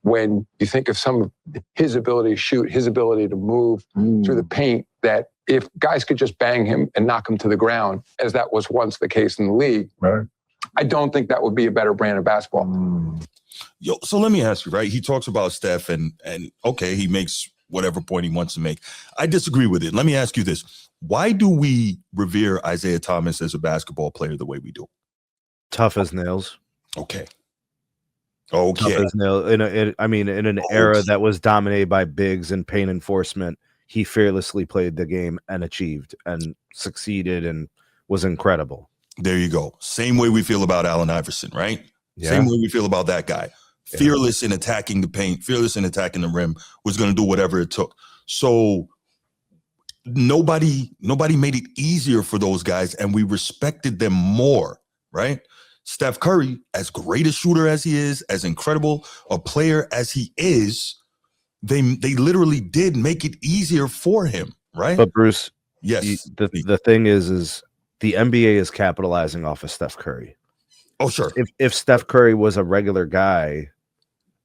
when you think of some of his ability to shoot, his ability to move through the paint, that if guys could just bang him and knock him to the ground, as that was once the case in the league, I don't think that would be a better brand of basketball. Yo, so let me ask you, right? He talks about Steph and okay, he makes whatever point he wants to make. I disagree with it. Let me ask you this. Why do we revere Isaiah Thomas as a basketball player the way we do? Tough as nails. Okay. Tough as nails. In an era that was dominated by bigs and paint enforcement, he fearlessly played the game and achieved and succeeded and was incredible. There you go. Same way we feel about Allen Iverson, right? Yeah. Same way we feel about that guy. Yeah. Fearless in attacking the paint, fearless in attacking the rim, was going to do whatever it took. So nobody made it easier for those guys, and we respected them more, right? Steph Curry, as great a shooter as he is, as incredible a player as he is, they literally did make it easier for him, right? But Bruce, yes, the thing is the NBA is capitalizing off of Steph Curry. Oh, sure. If Steph Curry was a regular guy,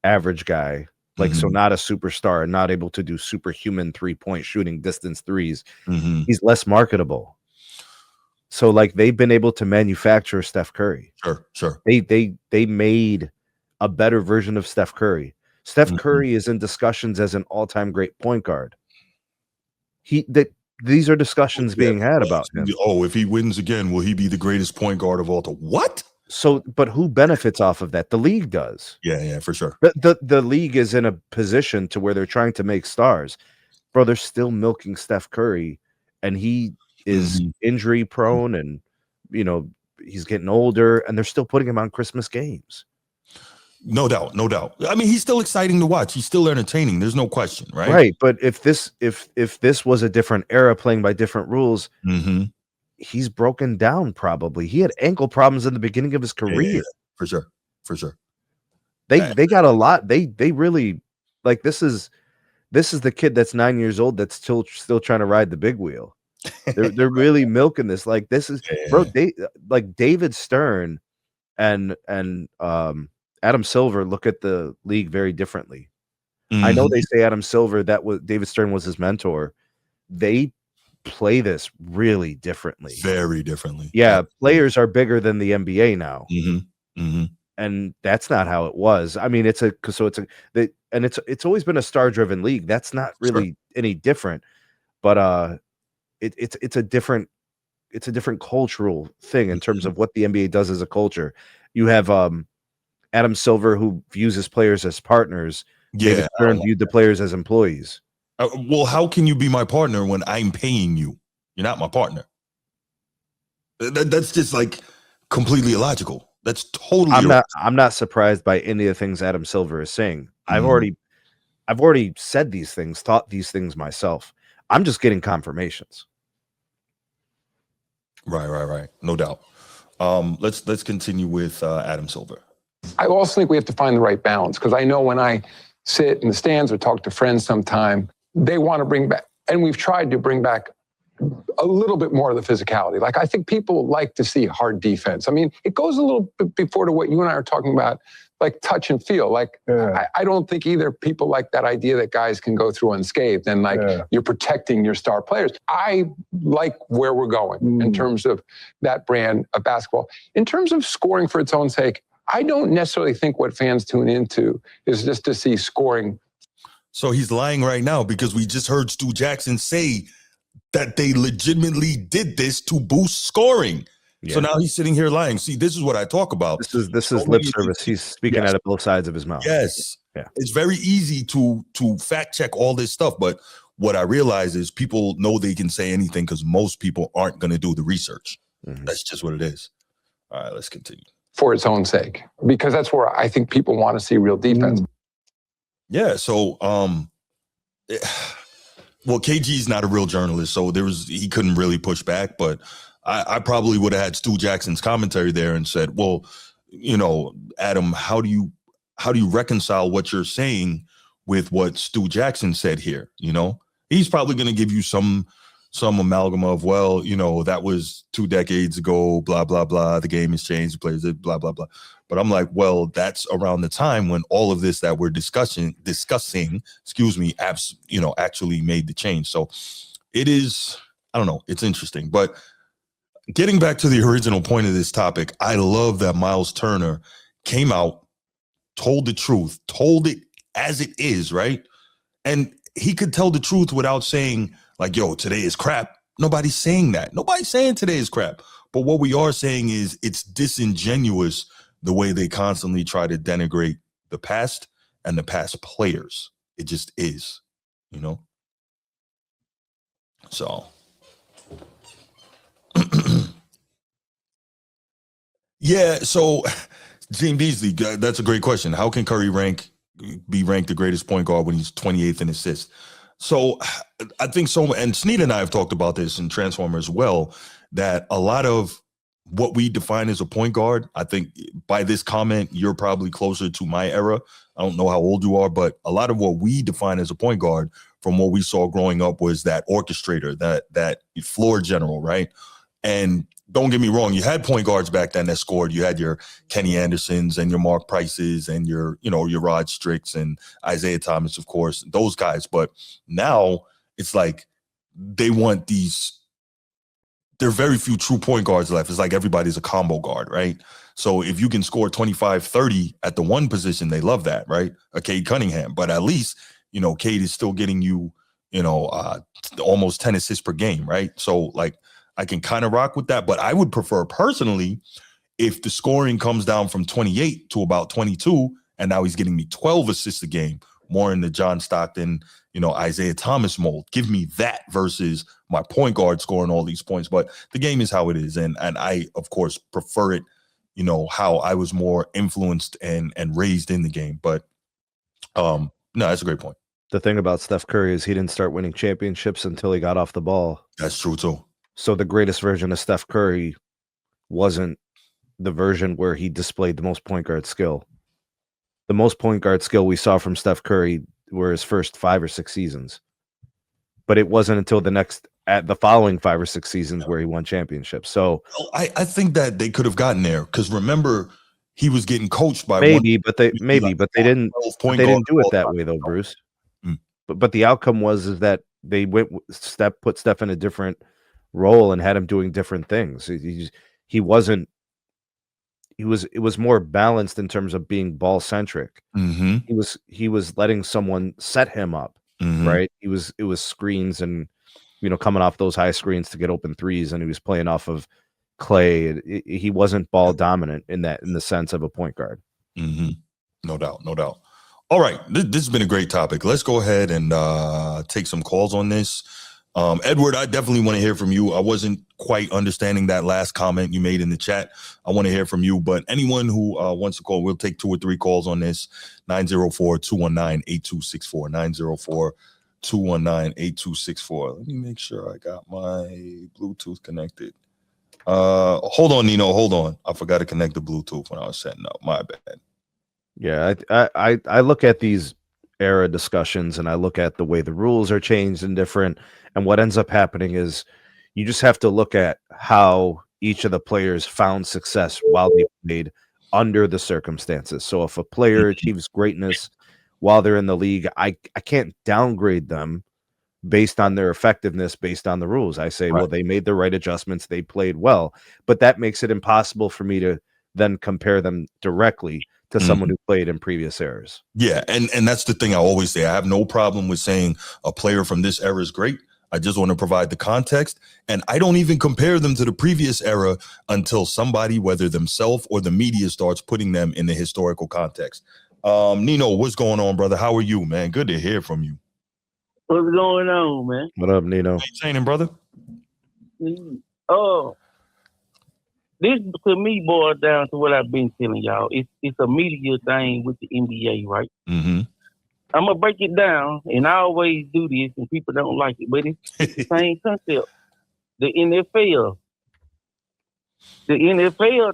average guy, like so not a superstar and not able to do superhuman 3-point shooting distance threes, he's less marketable. So like they've been able to manufacture Steph Curry. Sure. They made a better version of Steph Curry. Steph Curry is in discussions as an all-time great point guard. These are discussions being had about him. Oh, if he wins again, will he be the greatest point guard of all time? What? So, but who benefits off of that? The league does. Yeah, for sure. The league is in a position to where they're trying to make stars. Bro, they're still milking Steph Curry, and he is injury prone, and he's getting older, and they're still putting him on Christmas games. No doubt. I mean, he's still exciting to watch. He's still entertaining. There's no question, right? Right. But if this was a different era playing by different rules, he's broken down. Probably he had ankle problems in the beginning of his career. Yeah, for sure. They got a lot. They really like this is the kid that's 9 years old that's still trying to ride the big wheel. They're really milking this. Like this is bro. Like David Stern and Adam Silver look at the league very differently. I know they say Adam Silver, David Stern was his mentor. They play this really differently. Very differently. Yeah, players are bigger than the NBA now. And that's not how it was. I mean, it's always been a star-driven league. That's not really any different. But it's a different cultural thing in terms of what the NBA does as a culture. You have Adam Silver, who views his players as partners. David Stern viewed the players as employees. Well, how can you be my partner when I'm paying you? You're not my partner. That's just like completely illogical. That's totally. I'm not surprised by any of the things Adam Silver is saying. I've already said these things, thought these things myself. I'm just getting confirmations. Right. No doubt. Let's continue with Adam Silver. I also think we have to find the right balance, because I know when I sit in the stands or talk to friends sometime, they want to bring back, and we've tried to bring back a little bit more of the physicality. Like, I think people like to see hard defense. I mean, it goes a little bit before to what you and I are talking about, like touch and feel. Like, I don't think either people like that idea that guys can go through unscathed and you're protecting your star players. I like where we're going in terms of that brand of basketball. In terms of scoring for its own sake, I don't necessarily think what fans tune into is just to see scoring. So he's lying right now, because we just heard Stu Jackson say that they legitimately did this to boost scoring. So now he's sitting here lying. See, this is what I talk about. This is lip service. He's speaking out of both sides of his mouth. Yes. Yeah. It's very easy to fact check all this stuff, but what I realize is people know they can say anything because most people aren't going to do the research. That's just what it is. All right, let's continue. For its own sake, because that's where I think people want to see real defense. Yeah. So, well, KG's not a real journalist, so he couldn't really push back, but I probably would have had Stu Jackson's commentary there and said, well, Adam, how do you reconcile what you're saying with what Stu Jackson said here? He's probably going to give you some amalgam of, well, that was 2 decades ago, blah, blah, blah. The game has changed, the players, blah, blah, blah. But I'm like, well, that's around the time when all of this that we're discussing, actually made the change. So it is, I don't know, it's interesting. But getting back to the original point of this topic, I love that Myles Turner came out, told the truth, told it as it is, right? And he could tell the truth without saying, like, yo, today is crap. Nobody's saying that. Nobody's saying today is crap. But what we are saying is it's disingenuous the way they constantly try to denigrate the past and the past players. It just is, So, yeah, so Gene Beasley, that's a great question. How can Curry be ranked the greatest point guard when he's 28th in assists? So I think and Snead and I have talked about this in Transformer as well, that a lot of what we define as a point guard, I think by this comment, you're probably closer to my era. I don't know how old you are, but a lot of what we define as a point guard from what we saw growing up was that orchestrator, that floor general, right? And don't get me wrong, you had point guards back then that scored. You had your Kenny Andersons and your Mark Prices and your Rod Stricks and Isaiah Thomas, of course, those guys. But now it's like they want these. There are very few true point guards left. It's like everybody's a combo guard, right? So if you can score 25, 30 at the one position, they love that, right? A Cade Cunningham. But at least, Cade is still getting you, almost 10 assists per game, right? So like I can kind of rock with that, but I would prefer personally if the scoring comes down from 28 to about 22, and now he's getting me 12 assists a game, more in the John Stockton, Isaiah Thomas mold. Give me that versus my point guard scoring all these points. But the game is how it is. And I, of course, prefer it, how I was more influenced and raised in the game. But no, that's a great point. The thing about Steph Curry is he didn't start winning championships until he got off the ball. That's true, too. So the greatest version of Steph Curry wasn't the version where he displayed the most point guard skill. The most point guard skill we saw from Steph Curry were his first 5 or 6 seasons. But it wasn't until the following 5 or 6 seasons where he won championships. So I think that they could have gotten there because remember, he was getting coached by but they didn't do it that way though, Bruce. But the outcome was that they put Steph in a different role and had him doing different things. It was more balanced in terms of being ball centric. Mm-hmm. He was letting someone set him up, right? It was screens and coming off those high screens to get open threes, and he was playing off of clay. He wasn't ball dominant in the sense of a point guard. Mm-hmm. No doubt. All right, this has been a great topic. Let's go ahead and take some calls on this. Edward, I definitely want to hear from you. I wasn't quite understanding that last comment you made in the chat. I want to hear from you, but anyone who wants to call, we'll take 2 or 3 calls on this. 904-219-8264, 904-219-8264. Let me make sure I got my Bluetooth connected. Hold on, Nino, hold on. I forgot to connect the Bluetooth when I was setting up. My bad. Yeah, I look at these era discussions and I look at the way the rules are changed and different, and what ends up happening is you just have to look at how each of the players found success while they played under the circumstances. So if a player achieves greatness while they're in the league, I can't downgrade them based on their effectiveness, based on the rules. I say, well, they made the right adjustments, they played well, but that makes it impossible for me to then compare them directly to someone who played in previous eras. Yeah, and that's the thing I always say. I have no problem with saying a player from this era is great. I just want to provide the context. And I don't even compare them to the previous era until somebody, whether themselves or the media, starts putting them in the historical context. Nino, what's going on, brother? How are you, man? Good to hear from you. What's going on, man? What up, Nino? Maintaining, brother. This to me boils down to what I've been telling y'all. It's a media thing with the NBA, right? Mm-hmm. I'm gonna break it down, and I always do this, and people don't like it, but it's the same concept. The NFL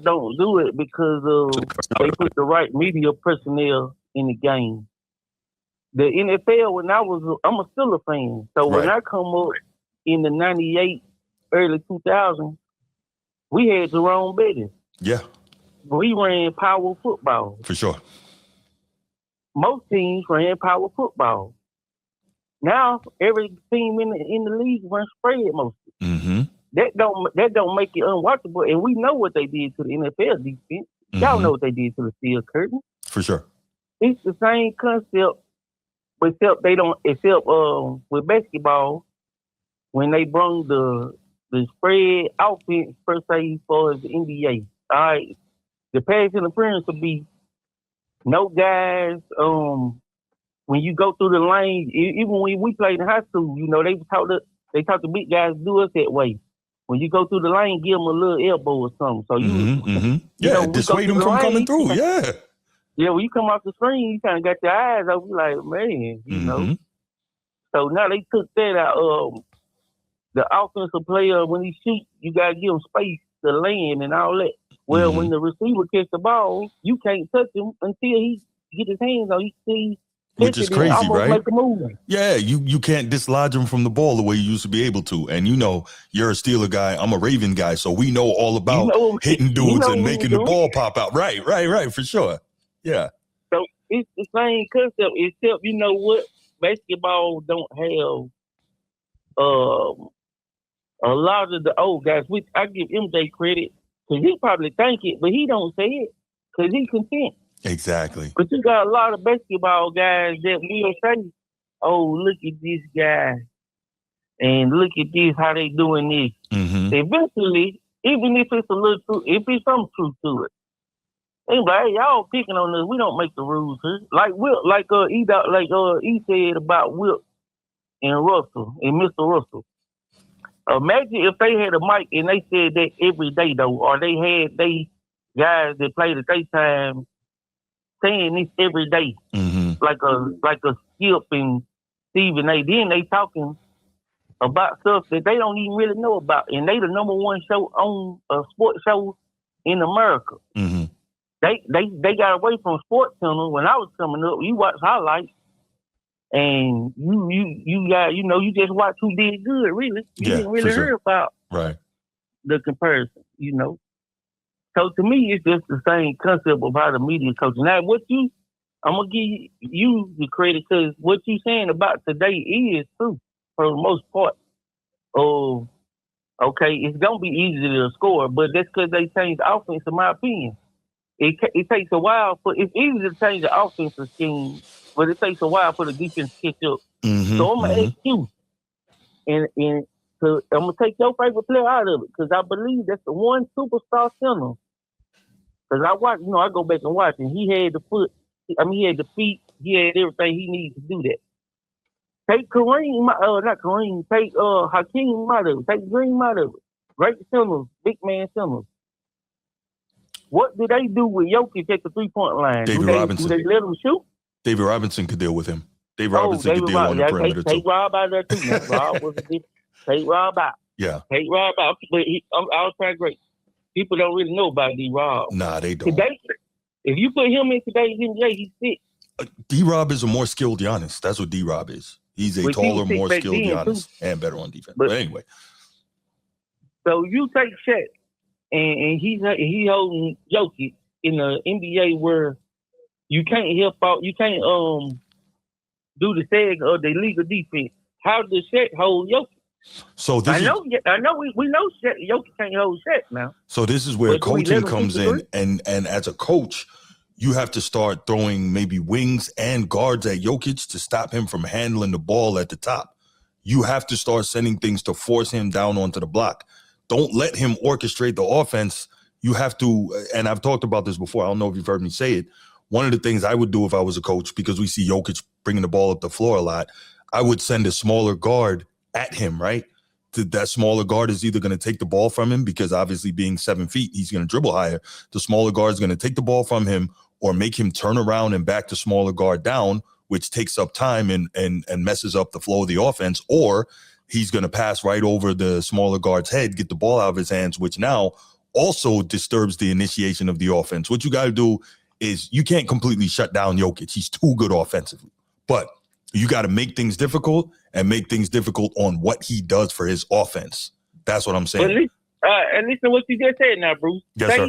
don't do it because they put the right media personnel in the game. The NFL, I'm a Steelers fan, so when I come up in the 98, early 2000s, we had Jerome Bettis. Yeah. We ran power football. For sure. Most teams ran power football. Now every team in the league runs spread mostly. Mm-hmm. That don't make it unwatchable, and we know what they did to the NFL defense. Mm-hmm. Y'all know what they did to the steel curtain. For sure. It's the same concept, except they don't. Except with basketball, when they brought the spread offense per se for the NBA. All right, the pass interference would be no guys. When you go through the lane, even when we played in high school, you know they taught the big guys to do us that way. When you go through the lane, give them a little elbow or something. So you dissuade them from coming through. Yeah. Yeah, when you come off the screen, you kind of got your eyes open, like, man, you know. So now they took that out. The offensive player, when he shoots, you got to give him space to land and all that. Well, when the receiver catch the ball, you can't touch him until he get his hands on. Which is crazy, right? Make a move. Yeah, you can't dislodge him from the ball the way you used to be able to. And you know, you're a Steeler guy, I'm a Raven guy, so we know all about hitting dudes and making the ball pop out. Right, for sure. Yeah. So it's the same concept, except you know what? Basketball don't have a lot of the old guys, which I give MJ credit, because he probably think it, but he don't say it, because he content. Exactly. But you got a lot of basketball guys that will say, oh, look at this guy, and look at this, how they doing this. Mm-hmm. Eventually, even if it's a little truth, if it's some truth to it, they be like, hey, y'all picking on us, we don't make the rules here. E said about Wilt and Russell, and Mr. Russell. Imagine if they had a mic and they said that every day, though, or they had guys that played at their time saying this every day, like a Skip and Stephen A. Then they talking about stuff that they don't even really know about, and they the number one show on a sports show in America. Mm-hmm. They got away from Sports Center when I was coming up. You watch highlights, and you just watch who did good. Really, you didn't really hear about the comparison. You know. So to me, it's just the same concept of how the media coaching. Now, I'm gonna give you the credit because what you saying about today is true for the most part. Okay, it's gonna be easy to score, but that's because they changed the offense. In my opinion, it takes a while it's easy to change the offensive scheme, but it takes a while for the defense to catch up. So I'm gonna ask you, and so I'm gonna take your favorite player out of it because I believe that's the one superstar center. Because I go back and watch, and he had the foot. He had the feet. He had everything he needed to do that. Take take Hakeem out of it. Take Green out of it. Great centers, big man centers. What do they do with Jokic at the 3-point line? David Robinson. Do they let him shoot? David Robinson could deal with him. David Robinson could deal on the perimeter too. Take Rob out of there too, man. Rob was a different. Take Rob out. Yeah. Take Rob out. But I was trying great. People don't really know about D-Rob. Nah, they don't. Today, if you put him in today's NBA, he's sick. D-Rob is a more skilled Giannis. That's what D-Rob is. He's a taller, more skilled Giannis and better on defense. But anyway. So you take Shaq, and he holding Jokic in the NBA where you can't help out, you can't do the sag of the legal defense. How does Shaq hold Jokic? So this I know we know Jokic can't hold Shaq now. So this is where coaching comes in, and as a coach, you have to start throwing maybe wings and guards at Jokic to stop him from handling the ball at the top. you have to start sending things to force him down onto the block. Don't let him orchestrate the offense. You have to, and I've talked about this before. I don't know if you've heard me say it. One of the things I would do if I was a coach, because we see Jokic bringing the ball up the floor a lot, I would send a smaller guard at him, right? That smaller guard is either going to take the ball from him, because obviously being 7 feet, he's going to dribble higher. The smaller guard is going to take the ball from him or make him turn around and back the smaller guard down, which takes up time and messes up the flow of the offense. Or he's going to pass right over the smaller guard's head, get the ball out of his hands, which now also disturbs the initiation of the offense. What you got to do is you can't completely shut down Jokic. He's too good offensively. But you got to make things difficult and make things difficult on what he does for his offense. That's what I'm saying. And listen to what you just said now, Bruce. Yes, sir.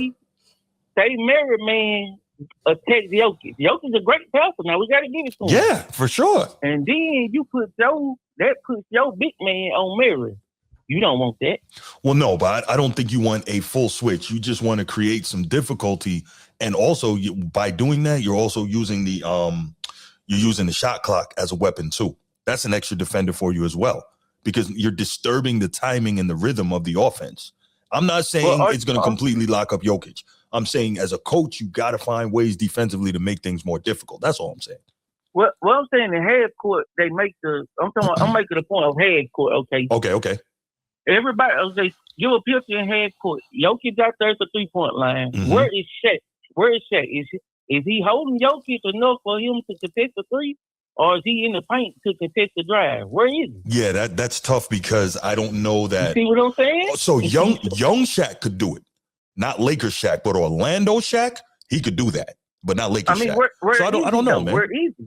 Say Mary Man attacks Jokic. Jokic's a great passer. Now we got to give it to him. Yeah, for sure. And then you puts your big man on Mary. You don't want that. Well, no, but I don't think you want a full switch. You just want to create some difficulty, and also by doing that, you're also using the shot clock as a weapon too. That's an extra defender for you as well, because you're disturbing the timing and the rhythm of the offense. I'm not saying it's going to completely lock up Jokic. I'm saying as a coach, you got to find ways defensively to make things more difficult. That's all I'm saying. Well, I'm saying in half court, they make I'm making the point of half court. Okay. Everybody, give a picture in half court. Jokic out there at the 3-point line. Mm-hmm. Where is Shaq? Is he holding Jokic enough for him to contest the three, or is he in the paint to contest the drive? Where is he? Yeah, that's tough, because I don't know that. You see what I'm saying? So young Shaq could do it, not Lakers Shaq, but Orlando Shaq, he could do that, but not Lakers Shaq. So I don't know, man. Where is he?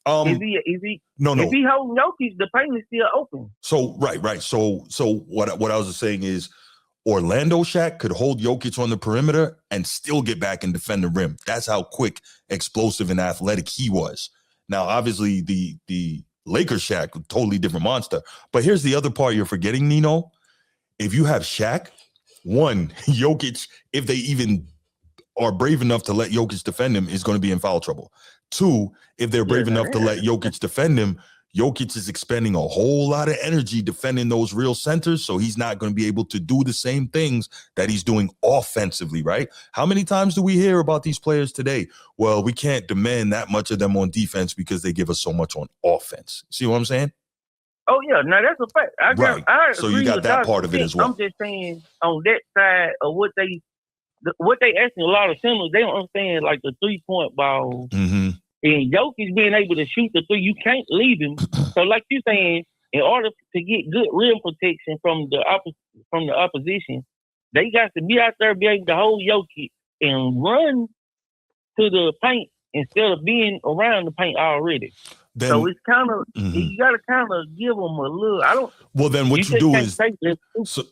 Is he? No. If he holding Jokic, the paint is still open. So right. So what I was saying is, Orlando Shaq could hold Jokic on the perimeter and still get back and defend the rim. That's how quick, explosive, and athletic he was. Now, obviously, the Lakers Shaq, totally different monster. But here's the other part you're forgetting, Nino. If you have Shaq, one, Jokic, if they even are brave enough to let Jokic defend him, is going to be in foul trouble. Two, if they're brave enough to let Jokic defend him, Jokic is expending a whole lot of energy defending those real centers, so he's not going to be able to do the same things that he's doing offensively, right? How many times do we hear about these players today? Well, we can't demand that much of them on defense because they give us so much on offense. See what I'm saying? Oh, yeah. Now, that's a fact. I so you got that part of it as well. I'm just saying, on that side of what they asking a lot of centers, they don't understand, like, the 3-point ball. Mm-hmm. And Jokic being able to shoot the three, you can't leave him. So, like you're saying, in order to get good rim protection from the opposition, they got to be out there, be able to hold Jokic and run to the paint instead of being around the paint already. Then, so it's kind of you got to kind of give them a little. Well, then what you do is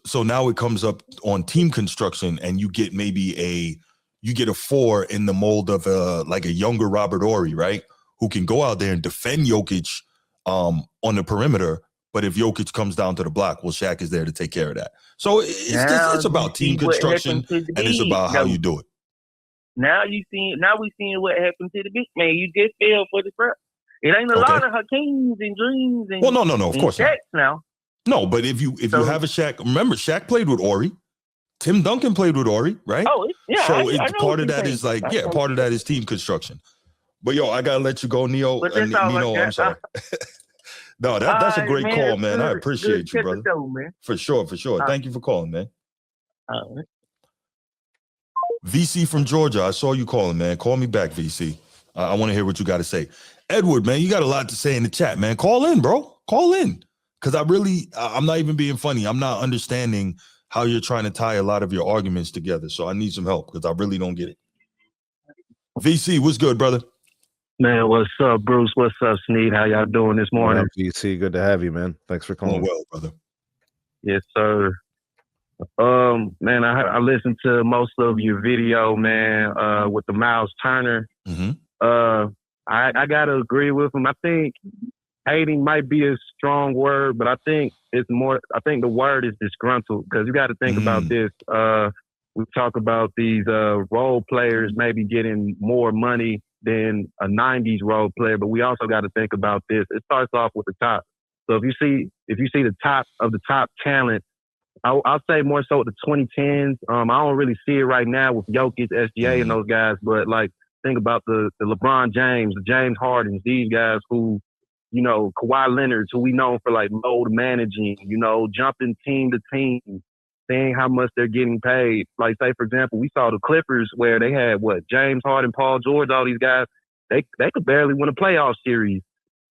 so now it comes up on team construction, and you get maybe you get a 4 in the mold of like a younger Robert Horry, right? Who can go out there and defend Jokic on the perimeter. But if Jokic comes down to the block, well, Shaq is there to take care of that. So it's about team construction, and it's about how you do it. Now we seeing what happened to the big man. You just fell for the trap. It ain't a lot of Hakeems and Dreams and no, of course Shaqs now. No, but if you have a Shaq, remember Shaq played with Horry. Tim Duncan played with Horry, right? Oh, yeah. So part of that is part of that is team construction. But I gotta let you go, Neo. Nino, I'm sorry. No, that's a great call, man. I appreciate you, brother. Show, man. For sure. Thank you for calling, man. VC from Georgia, I saw you calling, man. Call me back, VC. I want to hear what you got to say. Edward, man, you got a lot to say in the chat, man. Call in, bro. Call in. Because I'm not even being funny. I'm not understanding how you're trying to tie a lot of your arguments together. So I need some help because I really don't get it. VC, what's good, brother? Man, what's up, Bruce? What's up, Sneed? How y'all doing this morning? VC, good to have you, man. Thanks for calling. Well, brother. Yes, sir. Man, I listened to most of your video, man, with the Myles Turner. Mm-hmm. I gotta agree with him. I think hating might be a strong word, but I think the word is disgruntled, because you got to think about this. We talk about these role players maybe getting more money than a 90s role player, but we also got to think about this. It starts off with the top. So if you see the top of the top talent, I'll say more so the 2010s. I don't really see it right now with Jokic, SGA, and those guys. But like, think about the LeBron James, the James Hardens, these guys who, Kawhi Leonard, who we know for like load managing, jumping team to team, seeing how much they're getting paid. Like, say for example, we saw the Clippers where they had James Harden, Paul George, all these guys. They could barely win a playoff series.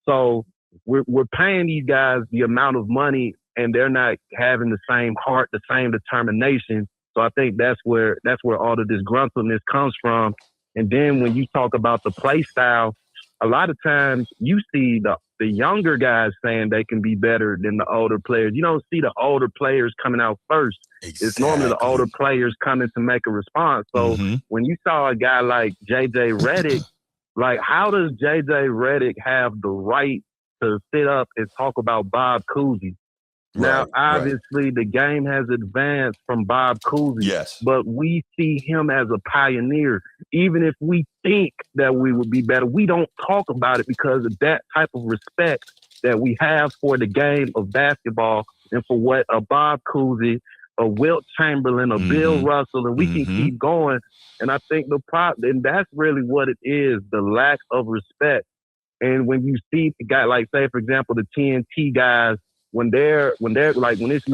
So we're paying these guys the amount of money, and they're not having the same heart, the same determination. So I think that's where all the disgruntledness comes from. And then when you talk about the play style, a lot of times you see the younger guys saying they can be better than the older players. You don't see the older players coming out first. Exactly. It's normally the older players coming to make a response. So when you saw a guy like JJ Redick, like, how does JJ Redick have the right to sit up and talk about Bob Cousy? Now, obviously, the game has advanced from Bob Cousy, but we see him as a pioneer. Even if we think that we would be better, we don't talk about it because of that type of respect that we have for the game of basketball and for what a Bob Cousy, a Wilt Chamberlain, a Bill Russell, and we can keep going. And I think and that's really what it is, the lack of respect. And when you see a guy like, say, for example, the TNT guys, when it's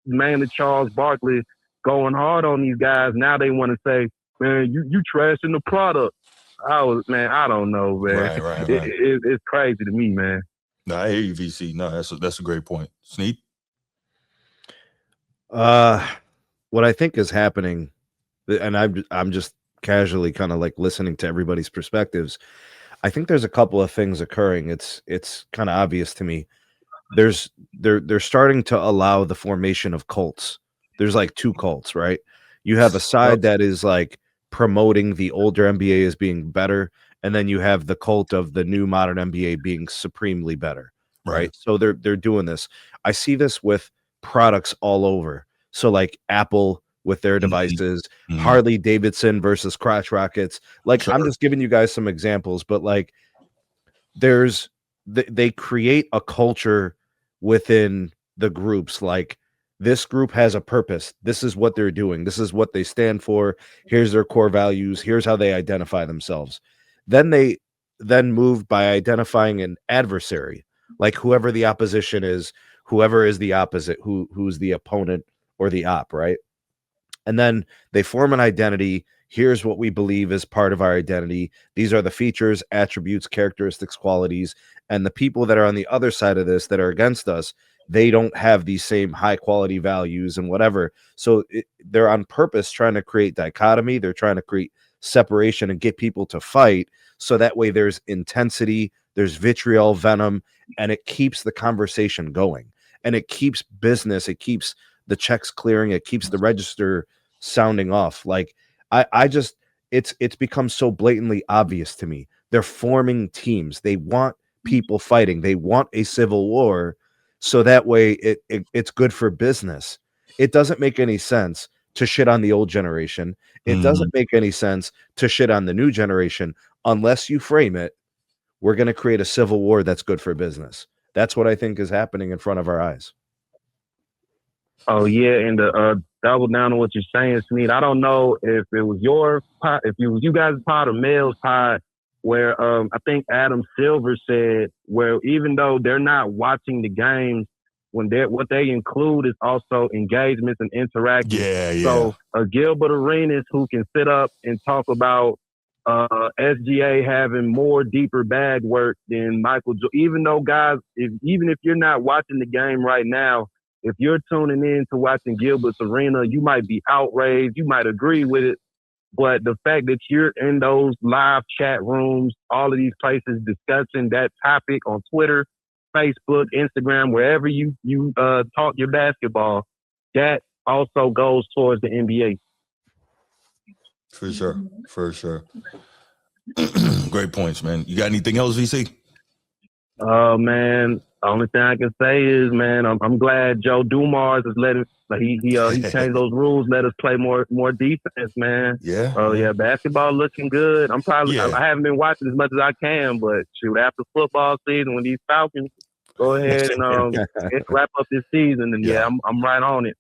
mainly Charles Barkley going hard on these guys, now they want to say, man, you trashing the product. I don't know, man. Right. It's crazy to me, man. No, I hear you, VC. No, that's a great point. Sneak? What I think is happening, and I'm just casually kind of like listening to everybody's perspectives. I think there's a couple of things occurring. It's kind of obvious to me. They're starting to allow the formation of cults. There's like two cults, right? You have a side that is like promoting the older NBA as being better, and then you have the cult of the new modern NBA being supremely better, right? So they're doing this. I see this with products all over. So like Apple with their devices, Harley Davidson versus crotch rockets. Like, I'm just giving you guys some examples, but like they create a culture within the groups. Like, this group has a purpose. This is what they're doing. This is what they stand for. Here's their core values. Here's how they identify themselves. Then they move by identifying an adversary, like whoever the opposition is, whoever is the opposite, who's the opponent or the op, right? And then they form an identity. Here's what we believe is part of our identity. These are the features, attributes, characteristics, qualities. And the people that are on the other side of this that are against us, they don't have these same high quality values and whatever. So they're on purpose trying to create dichotomy. They're trying to create separation and get people to fight. So that way there's intensity, there's vitriol, venom, and it keeps the conversation going. And it keeps business. It keeps the checks clearing. It keeps the register sounding off. Like, I just, it's become so blatantly obvious to me. They're forming teams. They want people fighting. They want a civil war. So that way it's good for business. It doesn't make any sense to shit on the old generation. It doesn't make any sense to shit on the new generation unless you frame it, we're going to create a civil war that's good for business. That's what I think is happening in front of our eyes. Oh yeah, and double down on what you're saying, Sneed. I don't know if it was your pod, if it was you guys' pod or Mel's pod, where I think Adam Silver said, where even though they're not watching the games, what they include is also engagements and interactions. Yeah. So Gilbert Arenas, who can sit up and talk about SGA having more deeper bag work than Michael. Even though guys, even if you're not watching the game right now, if you're tuning in to watching Gilbert's Arena, you might be outraged. You might agree with it. But the fact that you're in those live chat rooms, all of these places discussing that topic on Twitter, Facebook, Instagram, wherever you talk your basketball, that also goes towards the NBA. For sure. Great points, man. You got anything else, VC? Man, the only thing I can say is, man, I'm glad Joe Dumars is letting he changed those rules, let us play more defense, man. Yeah. Basketball looking good. I haven't been watching as much as I can, but shoot, after football season when these Falcons Go ahead and wrap up this season. And I'm right on it.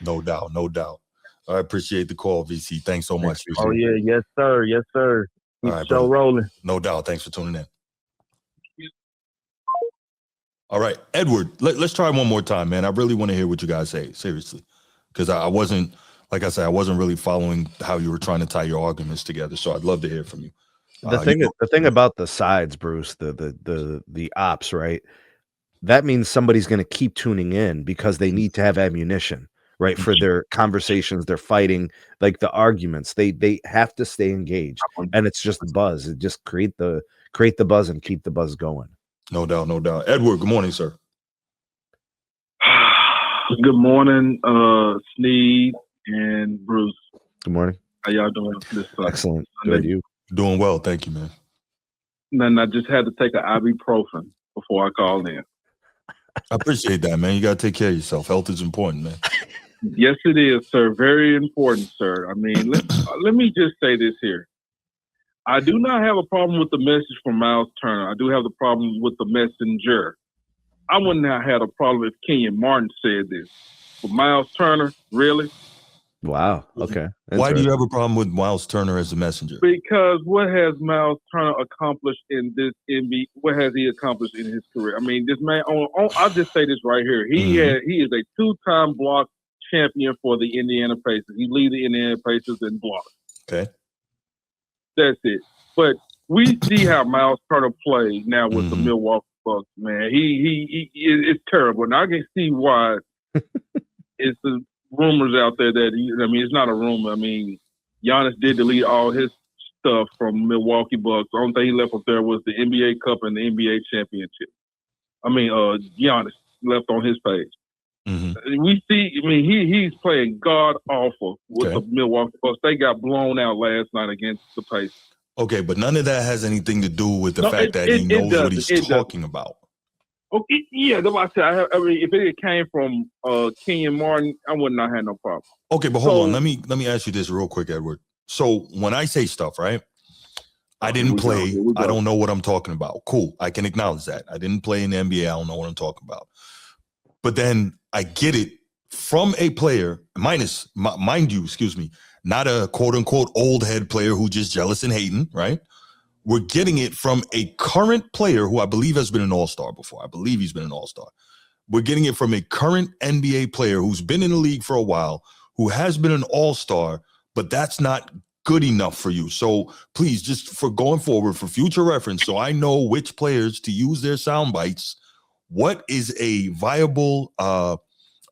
No doubt, no doubt. I appreciate the call, VC. Thanks so much. Oh yeah, yes sir, yes sir. Keep the show rolling. No doubt. Thanks for tuning in. All right, Edward. Let's try one more time, man. I really want to hear what you guys say, seriously, because I wasn't, like I said, I wasn't really following how you were trying to tie your arguments together. So I'd love to hear from you. The thing about the sides, Bruce, the ops, right? That means somebody's going to keep tuning in because they need to have ammunition, right? For their conversations, their fighting, like the arguments, they have to stay engaged, and it's just buzz. It just create the buzz and keep the buzz going. No doubt, no doubt. Edward, good morning, sir. Good morning, Sneed and Bruce. Good morning. How y'all doing this Sunday? Excellent. Good. You? Doing well, thank you, man. Then I just had to take an ibuprofen before I called in. I appreciate that, man. You got to take care of yourself. Health is important, man. Yes, it is, sir. Very important, sir. I mean, let me just say this here. I do not have a problem with the message from Myles Turner. I do have the problem with the messenger. I wouldn't have had a problem if Kenyon Martin said this. But Myles Turner, really? Wow. Okay. Why do you have a problem with Myles Turner as a messenger? Because what has Myles Turner accomplished in this NBA? What has he accomplished in his career? I mean, this man. I'll just say this right here. He is a two-time block champion for the Indiana Pacers. He leads the Indiana Pacers in blocks. Okay. That's it. But we see how Myles Turner plays now with the Milwaukee Bucks. Man, he it's terrible. And I can see why it's the rumors out there that it's not a rumor. I mean, Giannis did delete all his stuff from Milwaukee Bucks. The only thing he left up there was the NBA Cup and the NBA Championship. I mean, Giannis left on his page. We see. I mean, he's playing god awful with the Milwaukee Bucks. They got blown out last night against the Pacers. Okay, but none of that has anything to do with the fact that he knows what he's talking about. Okay, yeah, that's what I said. I mean, if it came from Kenyon Martin, I would not have no problem. Okay, but hold on. Let me ask you this real quick, Edward. So when I say stuff, right? I didn't play. I don't know what I'm talking about. Cool. I can acknowledge that. I didn't play in the NBA. I don't know what I'm talking about. But then I get it from a player, mind you, not a quote unquote old head player who just jealous and hating, right? We're getting it from a current player who I believe has been an all-star before. I believe he's been an all-star. We're getting it from a current NBA player who's been in the league for a while, who has been an all-star, but that's not good enough for you. So please, just for going forward, for future reference, so I know which players to use their sound bites, what is a viable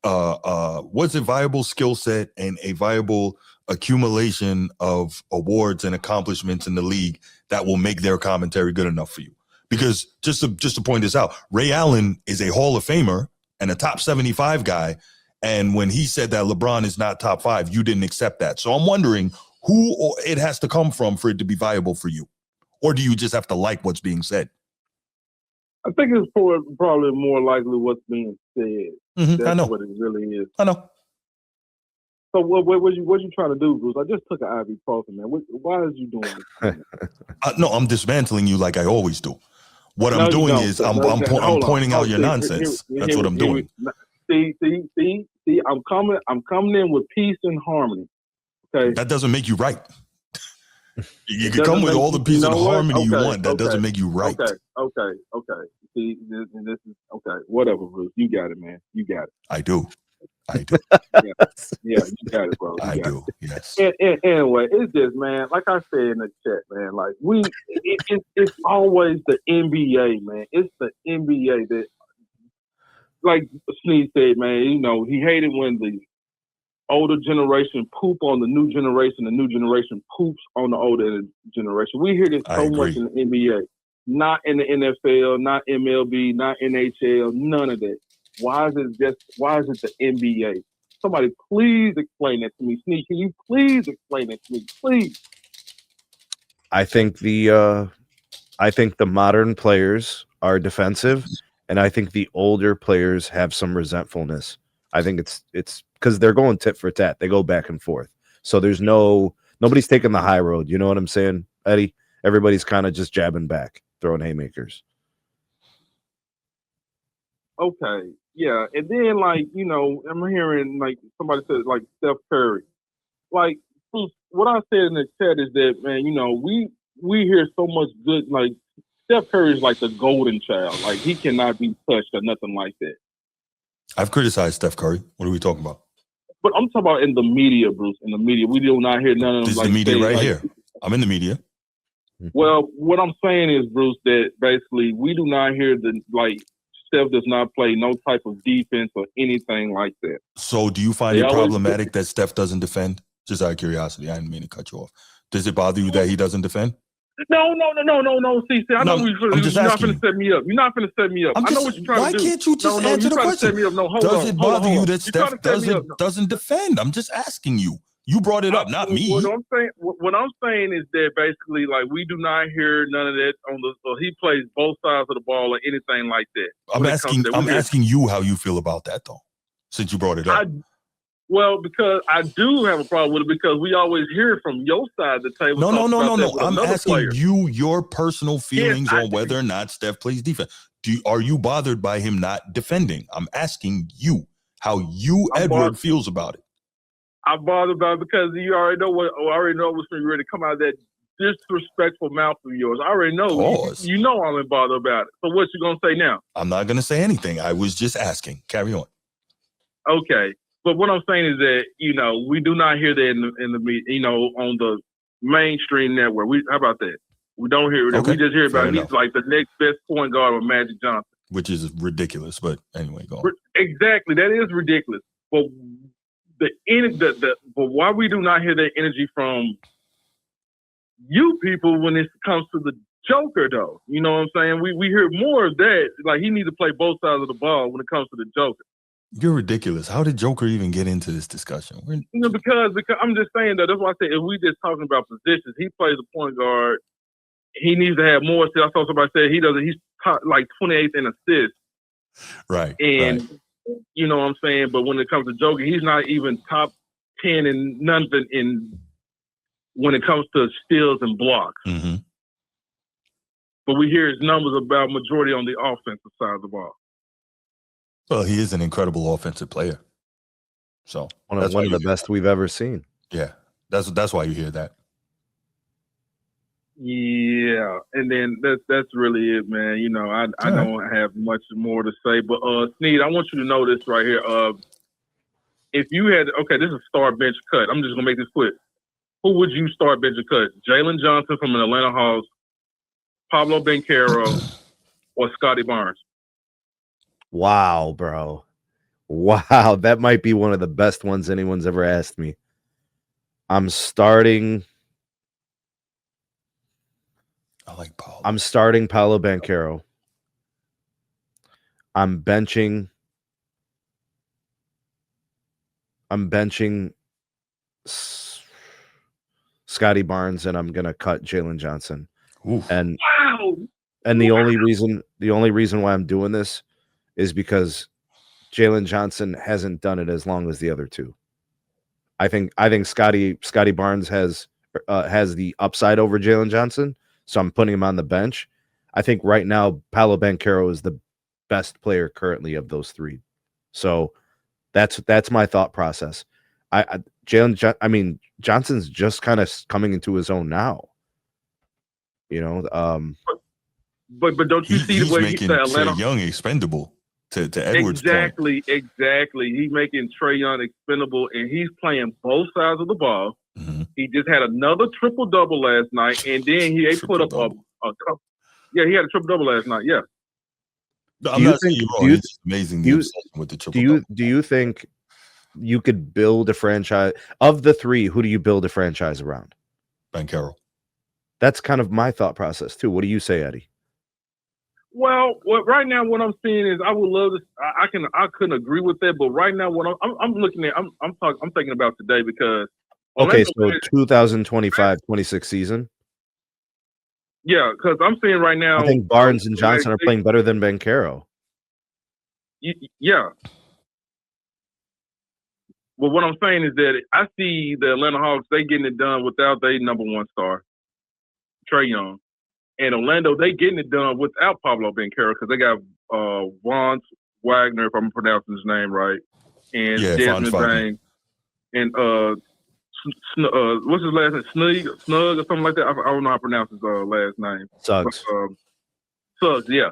what's a viable skill set and a viable accumulation of awards and accomplishments in the league that will make their commentary good enough for you? Because just to point this out, Ray Allen is a Hall of Famer and a top 75 guy. And when he said that LeBron is not top 5, you didn't accept that. So I'm wondering who it has to come from for it to be viable for you. Or do you just have to like what's being said? I think it's probably more likely what's being said. That's I know what it really is. I know. So what you trying to do, Bruce? I just took an ibuprofen, man. Why is you doing this? No, I'm dismantling you like I always do. What I'm doing is I'm pointing out your nonsense. That's what I'm doing. See, I'm coming in with peace and harmony. Okay. That doesn't make you right. You can come with all the peace and harmony you want. That doesn't make you right. Okay. See, this is okay. Whatever, Bruce. You got it, man. You got it. I do. Yeah, you got it, bro. I do. Yes. Anyway, it's just, man. Like I said in the chat, man. Like it's always the NBA, man. It's the NBA that, like Sneed said, man. You know, he hated when the older generation poop on the new generation poops on the older generation. We hear this so much in the NBA, not in the NFL, not MLB, not NHL, none of that. Why is it the NBA? Somebody please explain that to me. Sneak, can you please explain that to me, please? I think the modern players are defensive, and I think the older players have some resentfulness. I think it's because they're going tit for tat. They go back and forth. So there's nobody's taking the high road. You know what I'm saying, Eddie? Everybody's kind of just jabbing back, throwing haymakers. Okay, yeah, and then like I'm hearing like somebody said like Steph Curry. Like what I said in the chat is that man, we hear so much good. Like Steph Curry is like the golden child. Like he cannot be touched or nothing like that. I've criticized Steph Curry. What are we talking about? But I'm talking about in the media, Bruce. In the media, we do not hear none of them. This is like the media right like, here. I'm in the media. Well, what I'm saying is, Bruce, that basically we do not hear Steph does not play no type of defense or anything like that. So do you find it problematic that Steph doesn't defend? Just out of curiosity, I didn't mean to cut you off. Does it bother you that he doesn't defend? No. See, I know I'm just you're not asking going to set me up. You're not going to set me up. I know what you're trying to do. Why can't you just answer the question? Set me up. No, hold Does on, it bother you that Steph Steph doesn't defend? I'm just asking you. You brought it up, not me. What I'm saying is that basically, like, we do not hear none of that so he plays both sides of the ball or anything like that. I'm asking you how you feel about that, though, since you brought it up. Well, because I do have a problem with it because we always hear from your side of the table. No. I'm asking you your personal feelings on whether or not Steph plays defense. Are you bothered by him not defending? I'm asking you how Edward feels about it. I'm bothered by it because you already know what's ready to come out of that disrespectful mouth of yours. I already know. You know I'm bothered about it. So what you gonna say now? I'm not gonna say anything. I was just asking. Carry on. Okay. But what I'm saying is that, we do not hear that in the on the mainstream network. How about that? We don't hear that. Okay. We just hear about he's like the next best point guard with Magic Johnson. Which is ridiculous, but anyway, go on. Exactly. That is ridiculous. But but why we do not hear that energy from you people when it comes to the Joker, though? You know what I'm saying? We hear more of that. Like, he needs to play both sides of the ball when it comes to the Joker. You're ridiculous. How did Joker even get into this discussion? Because I'm just saying that. That's why I say if we just talking about positions, he plays a point guard. He needs to have more. I saw somebody say he doesn't. He's like 28th in assists. Right. And you know what I'm saying. But when it comes to Joker, he's not even top 10 in nothing when it comes to steals and blocks. Mm-hmm. But we hear his numbers about majority on the offensive side of the ball. Well, he is an incredible offensive player. So one of the best we've ever seen. Yeah, that's why you hear that. Yeah, and then that's really it, man. I don't have much more to say, but Sneed, I want you to know this right here. If you had this is a start bench cut. I'm just gonna make this quick. Who would you start bench cut? Jalen Johnson from the Atlanta Hawks, Pablo Banchero, or Scotty Barnes? Wow, bro. Wow, that might be one of the best ones anyone's ever asked me. I'm starting Paolo Banchero. I'm benching Scotty Barnes, and I'm gonna cut Jalen Johnson. Oof. And the only reason why I'm doing this is because Jalen Johnson hasn't done it as long as the other two. I think Scotty Barnes has the upside over Jalen Johnson, so I'm putting him on the bench. I think right now Paolo Banchero is the best player currently of those three. So that's my thought process. Johnson's just kind of coming into his own now. But don't you see the way he's making Trae Young expendable to Edwards' Exactly. He's making Trae Young expendable, and he's playing both sides of the ball. Mm-hmm. He just had another triple-double last night, and then he put up he had a triple-double last night, yeah. I'm not saying you're wrong. It's amazing the obsession with the triple-double. Do you think you could build a franchise? Of the three, who do you build a franchise around? Banchero. That's kind of my thought process, too. What do you say, Eddie? Well, right now, what I'm seeing is I would love to. I couldn't agree with that, but right now, what I'm looking at, I'm thinking about today because. Okay, so 2025-26 season. Yeah, because I'm seeing right now. I think Barnes and Johnson are playing better than Banchero. Yeah. Well, what I'm saying is that I see the Atlanta Hawks, they getting it done without their number one star, Trae Young. And Orlando, they getting it done without Pablo Banchero because they got Wagner, if I'm pronouncing his name right, and Desmond Bain, and what's his last name? Snug or something like that. I don't know how to pronounce his last name. Suggs. Suggs, yeah.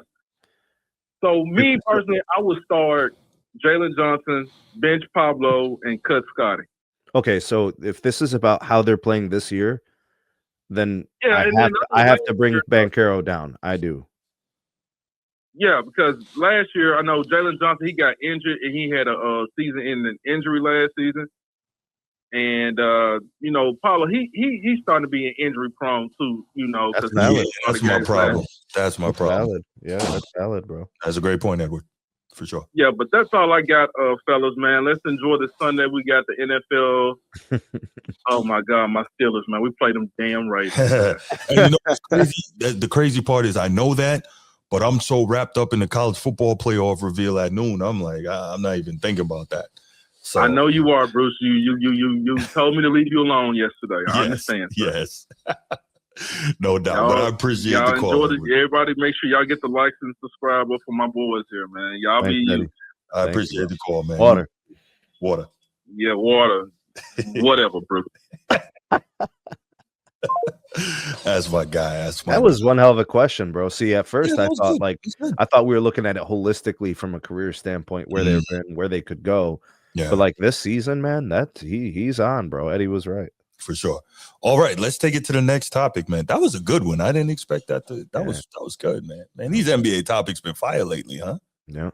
So me personally, I would start Jalen Johnson, bench Pablo, and cut Scotty. Okay, so if this is about how they're playing this year, then yeah, I have to bring Banchero down. I do. Yeah, because last year I know Jalen Johnson, he got injured and he had a season-ending injury last season. And Paulo, he's starting to be injury prone too. That's valid. That's my problem. That's my problem. Valid. Yeah, that's valid, bro. That's a great point, Edward. For sure. Yeah, but that's all I got, fellas, man. Let's enjoy this Sunday. We got the NFL. Oh my God, my Steelers, man. We played them damn right. And you know what's crazy? The crazy part is I know that, but I'm so wrapped up in the college football playoff reveal at noon. I'm like, I'm not even thinking about that. So I know you are, Bruce. You told me to leave you alone yesterday. I understand. Sir. Yes. No doubt. But I appreciate the call. Everybody make sure y'all get the likes and subscribe for my boys here, man. Y'all Thanks, be you. I appreciate the call, man. Water. Yeah, water. Whatever, Bruce. That's my guy. That was one hell of a question, bro. See, at first I thought we were looking at it holistically from a career standpoint, where they've been, where they could go. Yeah. But like this season, man, he's on, bro. Eddie was right. For sure. All right, let's take it to the next topic, man. That was a good one. I didn't expect that. That was good, man. Man, these NBA topics been fire lately, huh? Yeah.